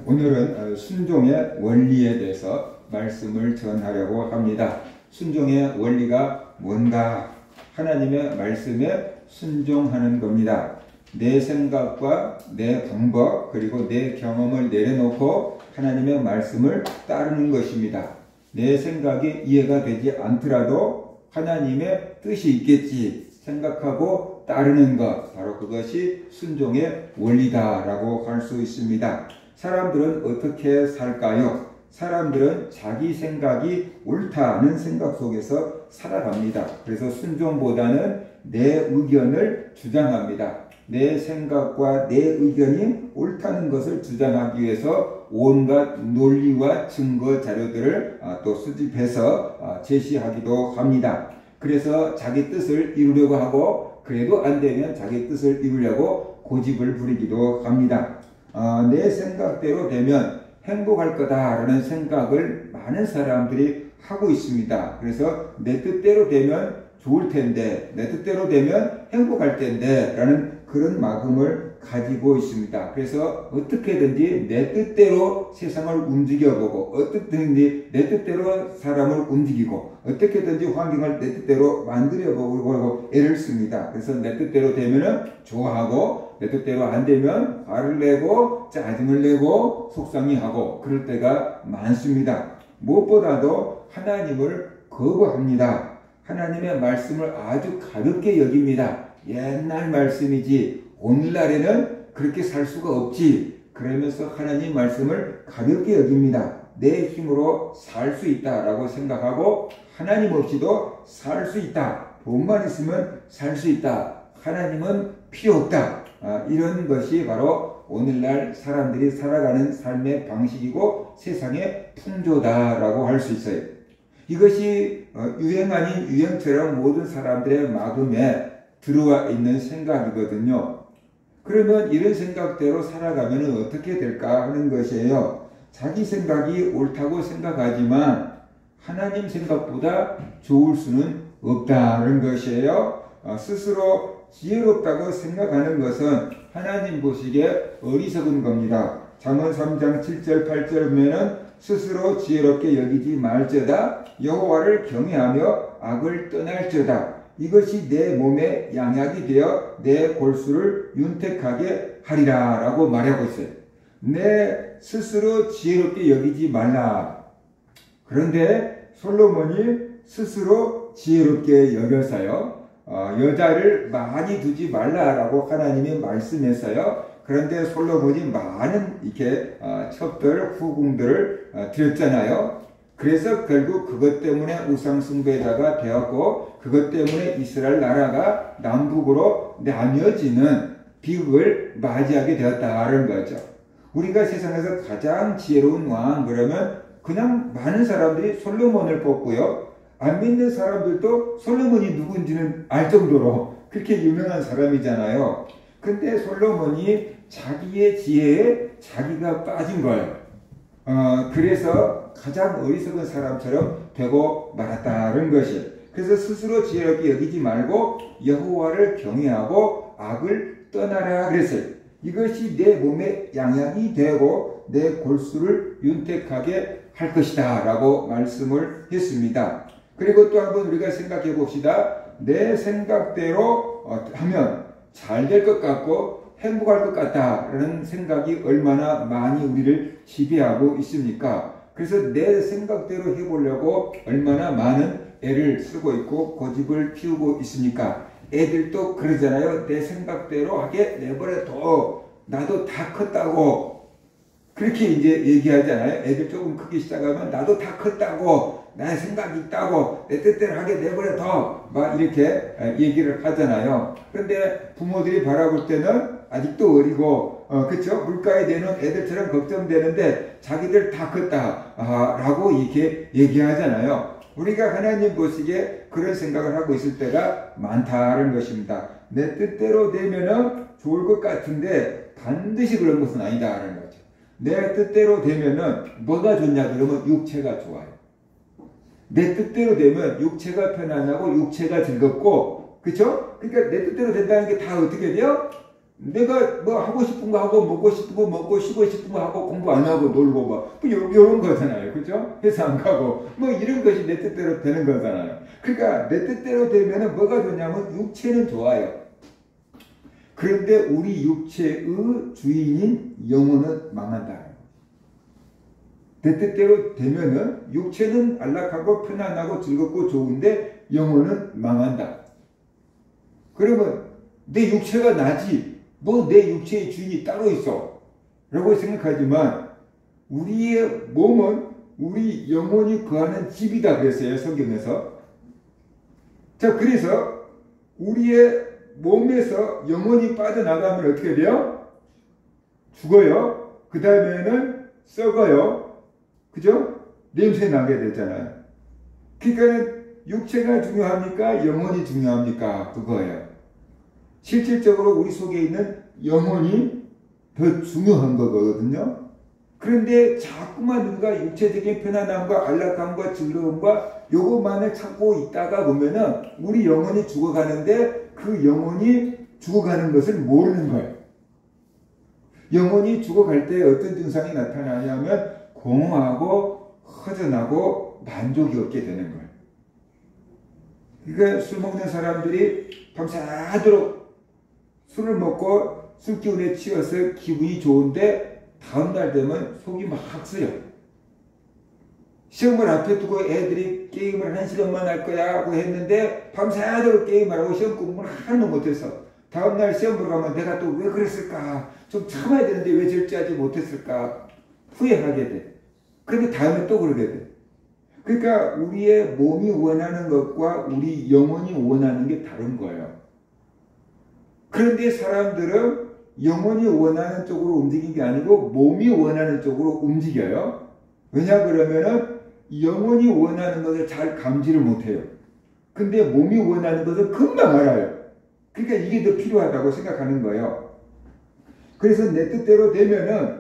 오늘은 순종의 원리에 대해서 말씀을 전하려고 합니다. 순종의 원리가 뭔가? 하나님의 말씀에 순종하는 겁니다. 내 생각과 내 방법 그리고 내 경험을 내려놓고 하나님의 말씀을 따르는 것입니다. 내 생각이 이해가 되지 않더라도 하나님의 뜻이 있겠지 생각하고 따르는 것, 바로 그것이 순종의 원리다라고 할 수 있습니다. 사람들은 어떻게 살까요? 사람들은 자기 생각이 옳다는 생각 속에서 살아갑니다. 그래서 순종보다는 내 의견을 주장합니다. 내 생각과 내 의견이 옳다는 것을 주장하기 위해서 온갖 논리와 증거 자료들을 또 수집해서 제시하기도 합니다. 그래서 자기 뜻을 이루려고 하고 그래도 안 되면 자기 뜻을 이루려고 고집을 부리기도 합니다. 내 생각대로 되면 행복할 거다라는 생각을 많은 사람들이 하고 있습니다. 그래서 내 뜻대로 되면 좋을 텐데, 내 뜻대로 되면 행복할 텐데 라는 그런 마음을 가지고 있습니다. 그래서 어떻게든지 내 뜻대로 세상을 움직여보고 어떻게든지 내 뜻대로 사람을 움직이고 어떻게든지 환경을 내 뜻대로 만들어보고 애를 씁니다. 그래서 내 뜻대로 되면 좋아하고 내 뜻대로 안 되면 화를 내고 짜증을 내고 속상해하고 그럴 때가 많습니다. 무엇보다도 하나님을 거부합니다. 하나님의 말씀을 아주 가볍게 여깁니다. 옛날 말씀이지 오늘날에는 그렇게 살 수가 없지. 그러면서 하나님 말씀을 가볍게 여깁니다. 내 힘으로 살 수 있다라고 생각하고 하나님 없이도 살 수 있다. 돈만 있으면 살 수 있다. 하나님은 필요 없다. 이런 것이 바로 오늘날 사람들이 살아가는 삶의 방식이고 세상의 풍조다라고 할 수 있어요. 이것이 유행 아닌 유행처럼 모든 사람들의 마음에 들어와 있는 생각이거든요. 그러면 이런 생각대로 살아가면 어떻게 될까 하는 것이에요. 자기 생각이 옳다고 생각하지만 하나님 생각보다 좋을 수는 없다는 것이에요. 스스로 지혜롭다고 생각하는 것은 하나님 보시기에 어리석은 겁니다. 잠언 3장 7절 8절 보면은 스스로 지혜롭게 여기지 말저다 여호와를 경외하며 악을 떠날저다. 이것이 내 몸에 양약이 되어 내 골수를 윤택하게 하리라 라고 말하고 있어요. 내 스스로 지혜롭게 여기지 말라. 그런데 솔로몬이 스스로 지혜롭게 여겼어요. 여자를 많이 두지 말라라고 하나님이 말씀했어요. 그런데 솔로몬이 많은 이렇게 첩들, 후궁들을 드렸잖아요. 그래서 결국 그것 때문에 우상숭배자가 되었고 그것 때문에 이스라엘 나라가 남북으로 나뉘어지는 비극을 맞이하게 되었다는 거죠. 우리가 세상에서 가장 지혜로운 왕 그러면 그냥 많은 사람들이 솔로몬을 뽑고요. 안 믿는 사람들도 솔로몬이 누군지는 알 정도로 그렇게 유명한 사람이잖아요. 근데 솔로몬이 자기의 지혜에 자기가 빠진 거예요. 그래서 가장 어리석은 사람처럼 되고 말았다는 것이. 그래서 스스로 지혜롭게 여기지 말고 여호와를 경외하고 악을 떠나라 그랬어요. 이것이 내 몸에 양약이 되고 내 골수를 윤택하게 할 것이다 라고 말씀을 했습니다. 그리고 또 한번 우리가 생각해 봅시다. 내 생각대로 하면 잘 될 것 같고 행복할 것 같다라는 생각이 얼마나 많이 우리를 지배하고 있습니까? 그래서 내 생각대로 해보려고 얼마나 많은 애를 쓰고 있고 고집을 피우고 있습니까? 애들도 그러잖아요. 내 생각대로 하게 내버려둬. 나도 다 컸다고. 그렇게 이제 얘기하잖아요. 애들 조금 크기 시작하면 나도 다 컸다고. 나의 생각이 있다고. 내 뜻대로 하게 내버려둬. 막 이렇게 얘기를 하잖아요. 그런데 부모들이 바라볼 때는 아직도 어리고 그쵸? 물가에 내는 애들처럼 걱정되는데 자기들 다 컸다 라고 이렇게 얘기하잖아요. 우리가 하나님 보시기에 그런 생각을 하고 있을 때가 많다는 것입니다. 내 뜻대로 되면은 좋을 것 같은데 반드시 그런 것은 아니다라는 거죠. 내 뜻대로 되면은 뭐가 좋냐 그러면 육체가 좋아요. 내 뜻대로 되면 육체가 편안하고 육체가 즐겁고 그쵸? 그러니까 내 뜻대로 된다는 게 다 어떻게 돼요? 내가 뭐 하고 싶은 거 하고 먹고 싶은 거 먹고 쉬고 싶은 거 하고 공부 안 하고 놀고 뭐 이런 거잖아요. 그죠? 회사 안 가고 뭐 이런 것이 내 뜻대로 되는 거잖아요. 그러니까 내 뜻대로 되면은 뭐가 좋냐면 육체는 좋아요. 그런데 우리 육체의 주인인 영혼은 망한다. 내 뜻대로 되면은 육체는 안락하고 편안하고 즐겁고 좋은데 영혼은 망한다. 그러면 내 육체가 나지 뭐 내 육체의 주인이 따로 있어 라고 생각하지만 우리의 몸은 우리 영혼이 거하는 집이다 그랬어요. 성경에서. 자, 그래서 우리의 몸에서 영혼이 빠져나가면 어떻게 돼요? 죽어요. 그 다음에는 썩어요. 그죠? 냄새 나게 되잖아요. 그러니까 육체가 중요합니까? 영혼이 중요합니까? 그거예요. 실질적으로 우리 속에 있는 영혼이 더 중요한 거거든요. 그런데 자꾸만 누가 육체적인 편안함과 안락함과 즐거움과 요것만을 찾고 있다가 보면은 우리 영혼이 죽어가는데 그 영혼이 죽어가는 것을 모르는 거예요. 영혼이 죽어갈 때 어떤 증상이 나타나냐면 공허하고 허전하고 만족이 없게 되는 거예요. 그러니까 술 먹는 사람들이 밤새도록 술을 먹고 술기운에 취해서 기분이 좋은데 다음날 되면 속이 막 쓰려. 시험을 앞에 두고 애들이 게임을 1시간만 할 거야 하고 했는데 밤새도록 게임을 하고 시험 공부를 하나도 못해서 다음날 시험 보러 가면 내가 또 왜 그랬을까? 좀 참아야 되는데 왜 절제하지 못했을까? 후회하게 돼. 그런데 다음에 또 그러게 돼. 그러니까 우리의 몸이 원하는 것과 우리 영혼이 원하는 게 다른 거예요. 그런데 사람들은 영혼이 원하는 쪽으로 움직이는 게 아니고 몸이 원하는 쪽으로 움직여요. 왜냐 그러면은 영혼이 원하는 것을 잘 감지를 못해요. 근데 몸이 원하는 것을 금방 알아요. 그러니까 이게 더 필요하다고 생각하는 거예요. 그래서 내 뜻대로 되면은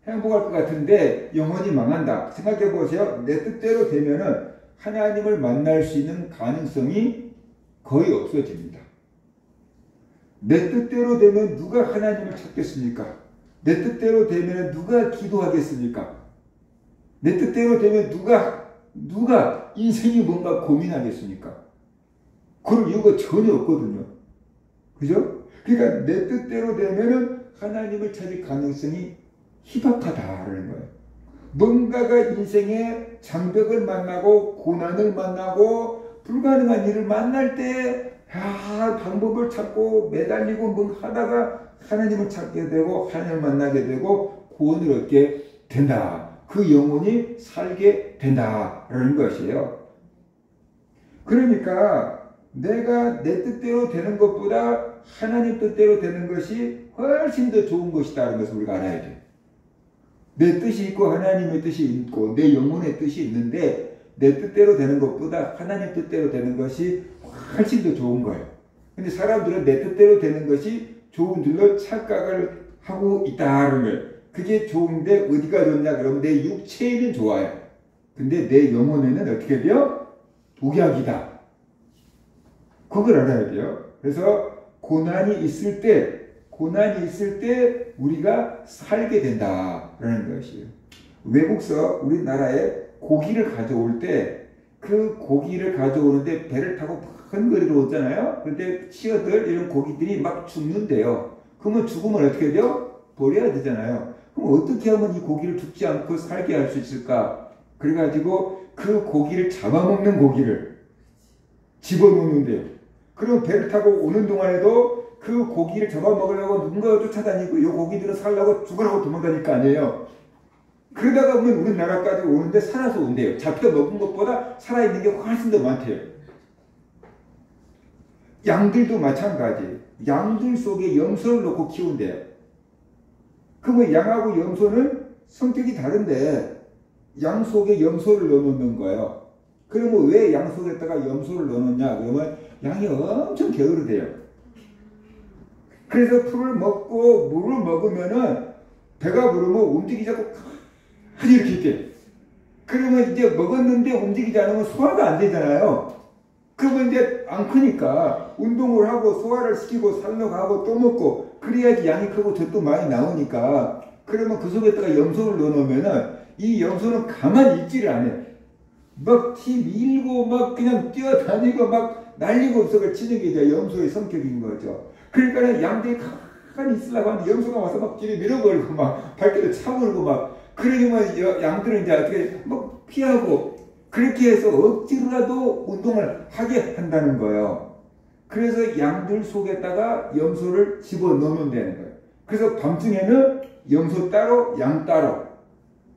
행복할 것 같은데 영혼이 망한다. 생각해 보세요. 내 뜻대로 되면은 하나님을 만날 수 있는 가능성이 거의 없어집니다. 내 뜻대로 되면 누가 하나님을 찾겠습니까? 내 뜻대로 되면 누가 기도하겠습니까? 내 뜻대로 되면 누가 인생이 뭔가 고민하겠습니까? 그럴 이유가 전혀 없거든요. 그죠? 그러니까 내 뜻대로 되면은 하나님을 찾을 가능성이 희박하다라는 거예요. 뭔가가 인생의 장벽을 만나고 고난을 만나고 불가능한 일을 만날 때 방법을 찾고 매달리고 뭐 하다가 하나님을 찾게 되고 하나님을 만나게 되고 구원을 얻게 된다. 그 영혼이 살게 된다라는 것이에요. 그러니까 내가 내 뜻대로 되는 것보다 하나님 뜻대로 되는 것이 훨씬 더 좋은 것이다라는 것을 우리가 알아야 돼요. 내 뜻이 있고 하나님의 뜻이 있고 내 영혼의 뜻이 있는데 내 뜻대로 되는 것보다 하나님 뜻대로 되는 것이 훨씬 더 좋은 거예요. 근데 사람들은 내 뜻대로 되는 것이 좋은 줄로 착각을 하고 있다는 거예요. 그게 좋은데 어디가 좋냐 그러면 내 육체에는 좋아요. 근데 내 영혼에는 어떻게 돼요? 독약이다. 그걸 알아야 돼요. 그래서 고난이 있을 때 우리가 살게 된다라는 것이에요. 외국서 우리나라에 고기를 가져올 때 그 고기를 가져오는데 배를 타고 큰 거리로 오잖아요. 그런데 치어들 이런 고기들이 막 죽는데요. 그러면 죽으면 어떻게 돼요? 버려야 되잖아요. 그럼 어떻게 하면 이 고기를 죽지 않고 살게 할 수 있을까? 그래가지고 그 고기를 잡아먹는 고기를 집어넣는데요. 그럼 배를 타고 오는 동안에도 그 고기를 잡아먹으려고 누군가가 쫓아다니고 이 고기들은 살려고 죽으라고 도망다닐 거 아니에요. 그러다가 보면 우리나라까지 오는데 살아서 온대요. 잡혀 먹은 것보다 살아있는 게 훨씬 더 많대요. 양들도 마찬가지. 양들 속에 염소를 넣고 키운대요. 그러면 양하고 염소는 성격이 다른데 양 속에 염소를 넣어놓는 거예요. 그러면 왜 양 속에다가 염소를 넣어놓냐? 그러면 양이 엄청 게으르대요. 그래서 풀을 먹고 물을 먹으면은 배가 부르면 움직이지 않고 이렇게 있대. 그러면 이제 먹었는데 움직이지 않으면 소화가 안 되잖아요. 그러면 이제 안 크니까 운동을 하고 소화를 시키고 살로 가고 또 먹고 그래야지 양이 크고 젖도 많이 나오니까 그러면 그 속에다가 염소를 넣어놓으면은 이 염소는 가만히 있지를 않아요. 막 티 밀고 막 그냥 뛰어다니고 막 난리고 없어가 치는 게 이제 염소의 성격인 거죠. 그러니까 양들이 가만히 있으려고 하는데 염소가 와서 막 뒤를 밀어버리고 막 발길을 차버리고 막 그러면 양들은 이제 어떻게 막 피하고 그렇게 해서 억지로라도 운동을 하게 한다는 거예요. 그래서 양들 속에다가 염소를 집어넣으면 되는 거예요. 그래서 밤중에는 염소 따로 양 따로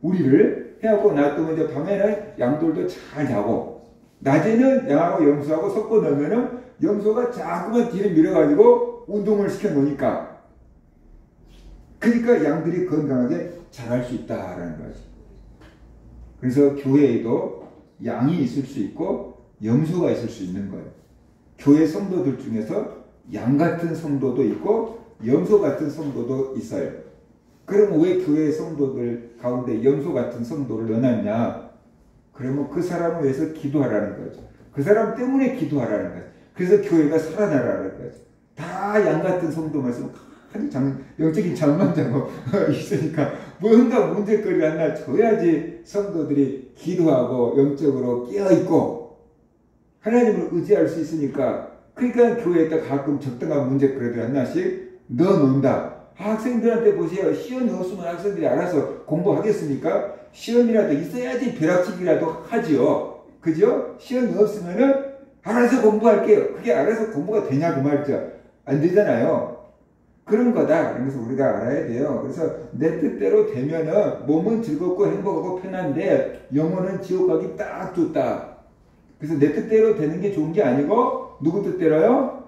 우리를 해갖고 놔두면 이제 밤에는 양들도 잘 자고 낮에는 양하고 염소하고 섞어 넣으면은 염소가 자꾸만 뒤를 밀어가지고 운동을 시켜 놓으니까 그러니까 양들이 건강하게 자랄 수 있다라는 거지. 그래서 교회에도 양이 있을 수 있고 염소가 있을 수 있는 거예요. 교회 성도들 중에서 양 같은 성도도 있고 염소 같은 성도도 있어요. 그럼 왜 교회 성도들 가운데 염소 같은 성도를 넣어놨냐? 그러면 그 사람을 위해서 기도하라는 거죠. 그 사람 때문에 기도하라는 거죠. 그래서 교회가 살아나라는 거죠. 다 양 같은 성도만 있으면 영적인 장만자고 있으니까 뭔가 문제거리가 하나 줘야지 성도들이 기도하고 영적으로 깨어있고 하나님을 의지할 수 있으니까 그러니까 교회에다 가끔 적당한 문제거리를 하나씩 넣어놓는다. 학생들한테 보세요. 시험이 없으면 학생들이 알아서 공부하겠습니까? 시험이라도 있어야지 벼락치기라도 하지요. 그죠? 시험이 없으면은 알아서 공부할게요. 그게 알아서 공부가 되냐고 말이죠. 안 되잖아요. 그런 거다. 그래서 우리가 알아야 돼요. 그래서 내 뜻대로 되면은 몸은 즐겁고 행복하고 편한데 영혼은 지옥 가기 딱 좋다. 그래서 내 뜻대로 되는 게 좋은 게 아니고 누구 뜻대로요?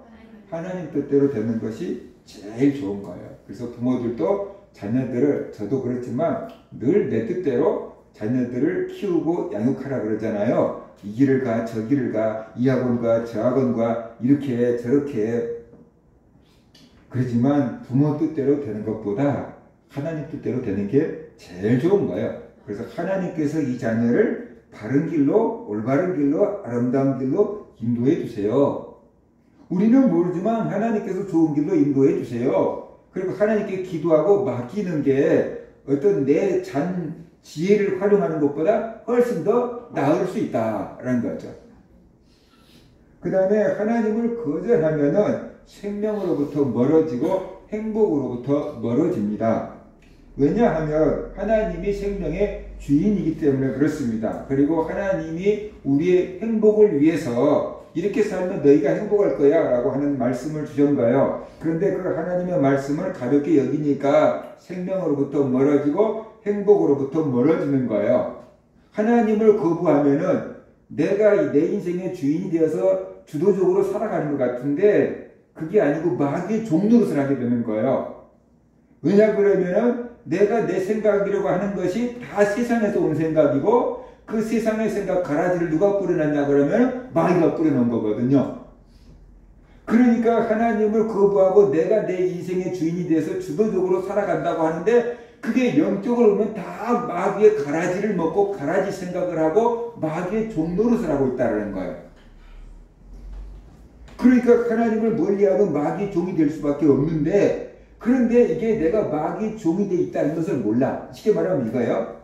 하나님 뜻대로 되는 것이 제일 좋은 거예요. 그래서 부모들도 자녀들을 저도 그렇지만 늘 내 뜻대로 자녀들을 키우고 양육하라 그러잖아요. 이 길을 가, 저 길을 가, 이 학원 가, 저 학원 가, 이렇게 저렇게. 그렇지만 부모 뜻대로 되는 것보다 하나님 뜻대로 되는 게 제일 좋은 거예요. 그래서 하나님께서 이 자녀를 바른 길로, 올바른 길로, 아름다운 길로 인도해 주세요. 우리는 모르지만 하나님께서 좋은 길로 인도해 주세요. 그리고 하나님께 기도하고 맡기는 게 어떤 내 지혜를 활용하는 것보다 훨씬 더 나을 수 있다라는 거죠. 그 다음에 하나님을 거절하면은 생명으로부터 멀어지고 행복으로부터 멀어집니다. 왜냐하면 하나님이 생명의 주인이기 때문에 그렇습니다. 그리고 하나님이 우리의 행복을 위해서 이렇게 살면 너희가 행복할 거야 라고 하는 말씀을 주신 거예요. 그런데 그 하나님의 말씀을 가볍게 여기니까 생명으로부터 멀어지고 행복으로부터 멀어지는 거예요. 하나님을 거부하면은 내가 내 인생의 주인이 되어서 주도적으로 살아가는 것 같은데 그게 아니고 마귀의 종노릇을 하게 되는 거예요. 왜냐 그러면은 내가 내 생각이라고 하는 것이 다 세상에서 온 생각이고 그 세상의 생각 가라지를 누가 뿌려놨냐 그러면 마귀가 뿌려놓은 거거든요. 그러니까 하나님을 거부하고 내가 내 인생의 주인이 돼서 주도적으로 살아간다고 하는데 그게 영적으로 보면 다 마귀의 가라지를 먹고 가라지 생각을 하고 마귀의 종노릇을 하고 있다는 거예요. 그러니까 하나님을 멀리하고 마귀 종이 될 수밖에 없는데 그런데 이게 내가 마귀 종이 돼 있다는 것을 몰라. 쉽게 말하면 이거예요.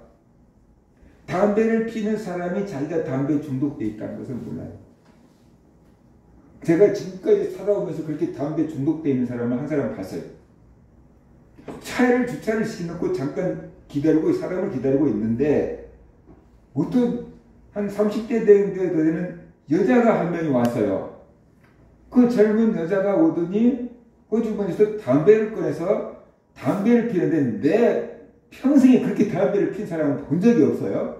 담배를 피는 사람이 자기가 담배에 중독돼 있다는 것을 몰라요. 제가 지금까지 살아오면서 그렇게 담배에 중독돼 있는 사람을 한 사람 봤어요. 차를 주차를 시켜놓고 잠깐 기다리고 사람을 기다리고 있는데 어떤 한 30대 되는 여자가 한 명이 왔어요. 그 젊은 여자가 오더니 그 주머니에서 담배를 꺼내서 담배를 피는데 내 평생에 그렇게 담배를 핀 사람은 본 적이 없어요.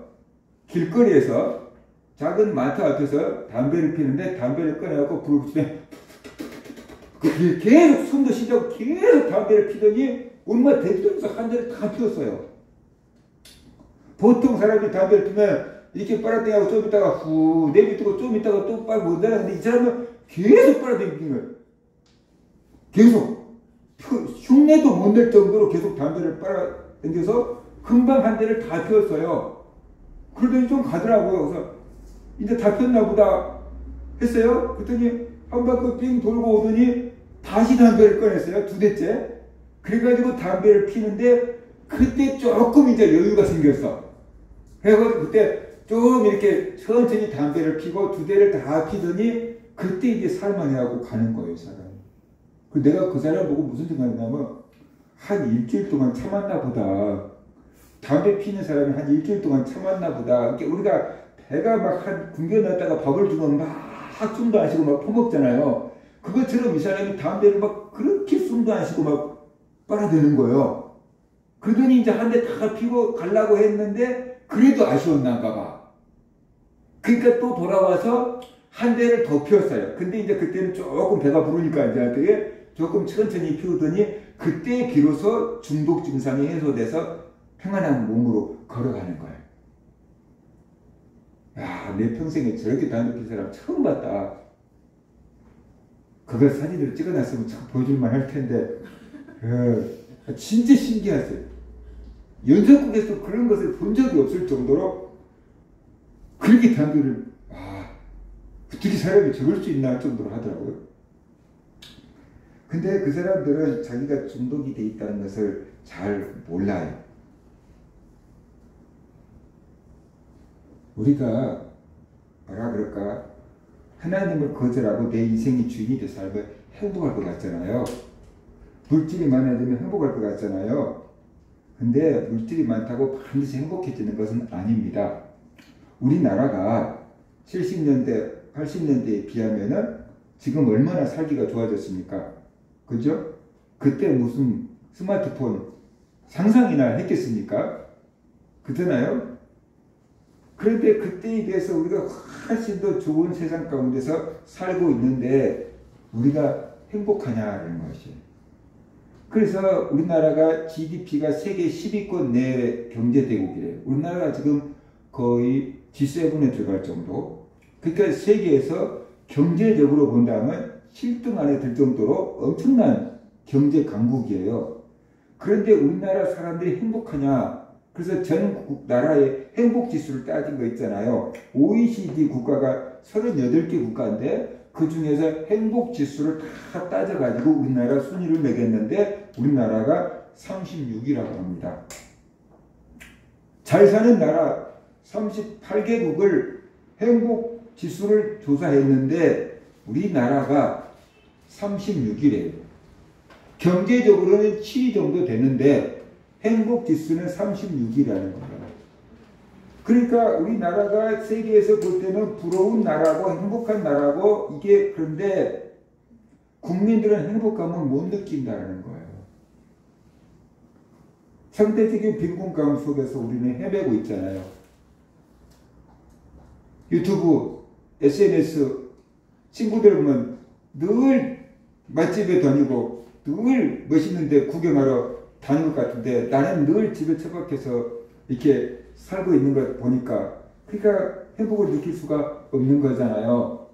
길거리에서 작은 마트 앞에서 담배를 피는데 담배를 꺼내갖고 불을 붙이면 계속 숨도 쉬자고 계속 담배를 피더니 얼마 되지도 않아서 한 대를 다 피웠어요. 보통 사람이 담배를 피면 이렇게 빨아당기고 좀 있다가 후 내비두고 좀 있다가 또 빨고 온다는데 이 사람은 계속 빨아당기는 거예요. 계속 흉내도 못 낼 정도로 계속 담배를 빨아당겨서 금방 한 대를 다 피웠어요. 그러더니 좀 가더라고요. 그래서 이제 다 폈나 보다. 했어요. 그랬더니 한 바퀴 빙 돌고 오더니 다시 담배를 꺼냈어요. 2대째. 그래가지고 담배를 피는데 그때 조금 이제 여유가 생겼어. 그래가지고 그때 좀 이렇게 천천히 담배를 피고 2대를 다 피더니 그때 이제 살만해하고 가는 거예요, 사람이. 내가 그 사람 보고 무슨 생각이냐면 한 일주일 동안 참았나 보다. 담배 피는 사람이 한 일주일 동안 참았나 보다. 우리가 배가 막 한 굶겨 놨다가 밥을 주면 막 숨도 안 쉬고 막 퍼먹잖아요. 그것처럼 이 사람이 담배를 막 그렇게 숨도 안 쉬고 막 빨아대는 거예요. 그러더니 이제 한 대 다 피고 가려고 했는데 그래도 아쉬웠나가 봐. 그러니까 또 돌아와서 한 대를 더 피웠어요. 근데 이제 그때는 조금 배가 부르니까 이제 되게 조금 천천히 피우더니 그때 비로소 중독 증상이 해소돼서 평안한 몸으로 걸어가는 거예요. 야, 내 평생에 저렇게 담배 핀 사람 처음 봤다. 그걸 사진으로 찍어놨으면 참 보여줄만 할 텐데, 진짜 신기하세요. 연속국에서 그런 것을 본 적이 없을 정도로 그렇게 담배를, 어떻게 사람이 저럴 수 있나 할 정도로 하더라고요. 근데 그 사람들은 자기가 중독이 돼 있다는 것을 잘 몰라요. 우리가 뭐라 그럴까, 하나님을 거절하고 내 인생의 주인이 돼서 살면 행복할 것 같잖아요. 물질이 많아지면 행복할 것 같잖아요. 근데 물질이 많다고 반드시 행복해지는 것은 아닙니다. 우리나라가 70년대, 80년대에 비하면은 지금 얼마나 살기가 좋아졌습니까? 그죠? 그때 무슨 스마트폰 상상이나 했겠습니까? 그렇잖아요? 그런데 그때에 비해서 우리가 훨씬 더 좋은 세상 가운데서 살고 있는데 우리가 행복하냐는 것이. 그래서 우리나라가 GDP가 세계 10위권 내 경제대국이래요. 우리나라가 지금 거의 G7에 들어갈 정도. 그러니까 세계에서 경제적으로 본다면 7등 안에 들 정도로 엄청난 경제 강국이에요. 그런데 우리나라 사람들이 행복하냐? 그래서 전 나라의 행복지수를 따진 거 있잖아요. OECD 국가가 38개 국가인데 그 중에서 행복지수를 다 따져가지고 우리나라 순위를 매겼는데 우리나라가 36위라고 합니다. 잘 사는 나라 38개국을 행복지수를 조사했는데 우리나라가 36위래요. 경제적으로는 7위 정도 되는데 행복지수는 36위라는 거예요. 그러니까 우리나라가 세계에서 볼 때는 부러운 나라고 행복한 나라고 이게 그런데 국민들은 행복감을 못 느낀다는 거예요. 상대적인 빈곤감 속에서 우리는 헤매고 있잖아요. 유튜브, SNS 친구들 보면 늘 맛집에 다니고 늘 멋있는 데 구경하러 다닐 것 같은데 나는 늘 집에 처박혀서 이렇게 살고 있는 걸 보니까 그러니까 행복을 느낄 수가 없는 거잖아요.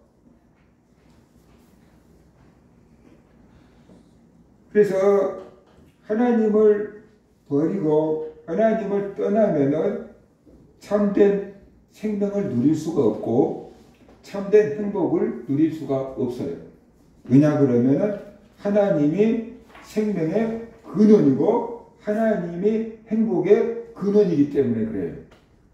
그래서 하나님을 버리고 하나님을 떠나면은 참된 생명을 누릴 수가 없고 참된 행복을 누릴 수가 없어요. 왜냐 그러면은 하나님이 생명의 근원이고 하나님이 행복의 근원이기 때문에 그래요.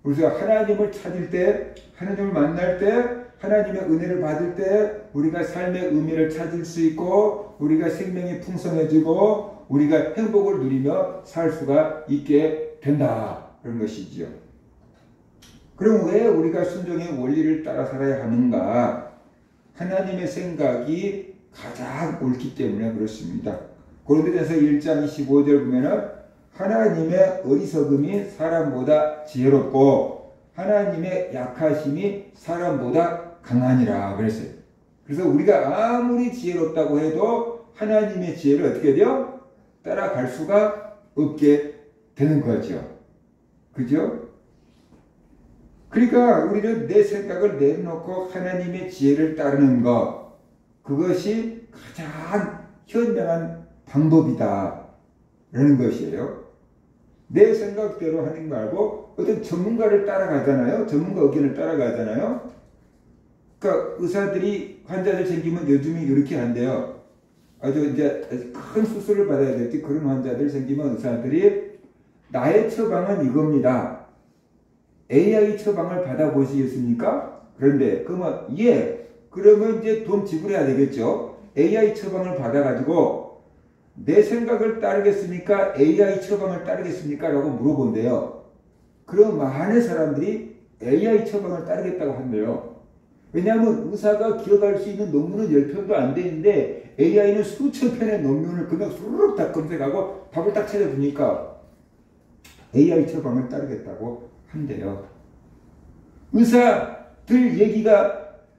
그래서 하나님을 찾을 때, 하나님을 만날 때, 하나님의 은혜를 받을 때 우리가 삶의 의미를 찾을 수 있고 우리가 생명이 풍성해지고 우리가 행복을 누리며 살 수가 있게 된다. 그런 것이지요. 그럼 왜 우리가 순종의 원리를 따라 살아야 하는가? 하나님의 생각이 가장 옳기 때문에 그렇습니다. 고린도전서 1장 25절 보면은 하나님의 어리석음이 사람보다 지혜롭고 하나님의 약하심이 사람보다 강하니라 그랬어요. 그래서 우리가 아무리 지혜롭다고 해도 하나님의 지혜를 어떻게 돼요? 따라갈 수가 없게 되는 거죠. 그죠? 그러니까 우리는 내 생각을 내려놓고 하나님의 지혜를 따르는 것, 그것이 가장 현명한 방법이다 라는 것이에요. 내 생각대로 하는 거 말고 어떤 전문가를 따라가잖아요. 전문가 의견을 따라가잖아요. 그러니까 의사들이 환자들 생기면 요즘에 이렇게 한대요. 아주 이제 큰 수술을 받아야 될지 그런 환자들 생기면 의사들이 나의 처방은 이겁니다. AI 처방을 받아보시겠습니까? 그런데 그러면 예. 그러면 이제 돈 지불해야 되겠죠. AI 처방을 받아가지고 내 생각을 따르겠습니까? AI 처방을 따르겠습니까? 라고 물어본대요. 그럼 많은 사람들이 AI 처방을 따르겠다고 한대요. 왜냐하면 의사가 기억할 수 있는 논문은 10편도 안 되는데 AI는 수천 편의 논문을 그냥 수르륵 다 검색하고 답을 딱 찾아주니까 AI 처방을 따르겠다고 한대요. 의사들 얘기가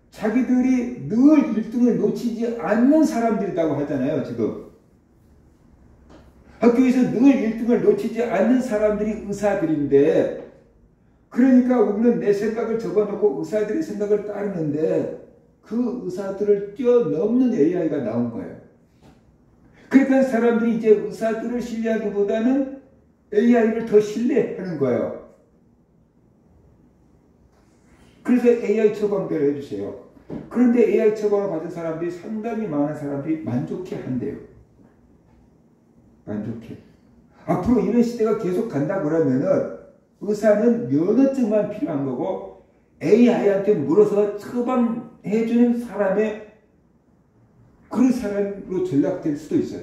자기들이 늘 1등을 놓치지 않는 사람들이라고 하잖아요. 지금 학교에서 늘 1등을 놓치지 않는 사람들이 의사들인데 그러니까 우리는 내 생각을 적어놓고 의사들의 생각을 따르는데 그 의사들을 뛰어넘는 AI가 나온 거예요. 그러니까 사람들이 이제 의사들을 신뢰하기보다는 AI를 더 신뢰하는 거예요. 그래서 AI 처방대로 해주세요. 그런데 AI 처방을 받은 사람들이 상당히 많은 사람들이 만족해 한대요. 만족해. 앞으로 이런 시대가 계속 간다 그러면은 의사는 면허증만 필요한 거고 AI한테 물어서 처방해주는 사람의 그런 사람으로 전락될 수도 있어요.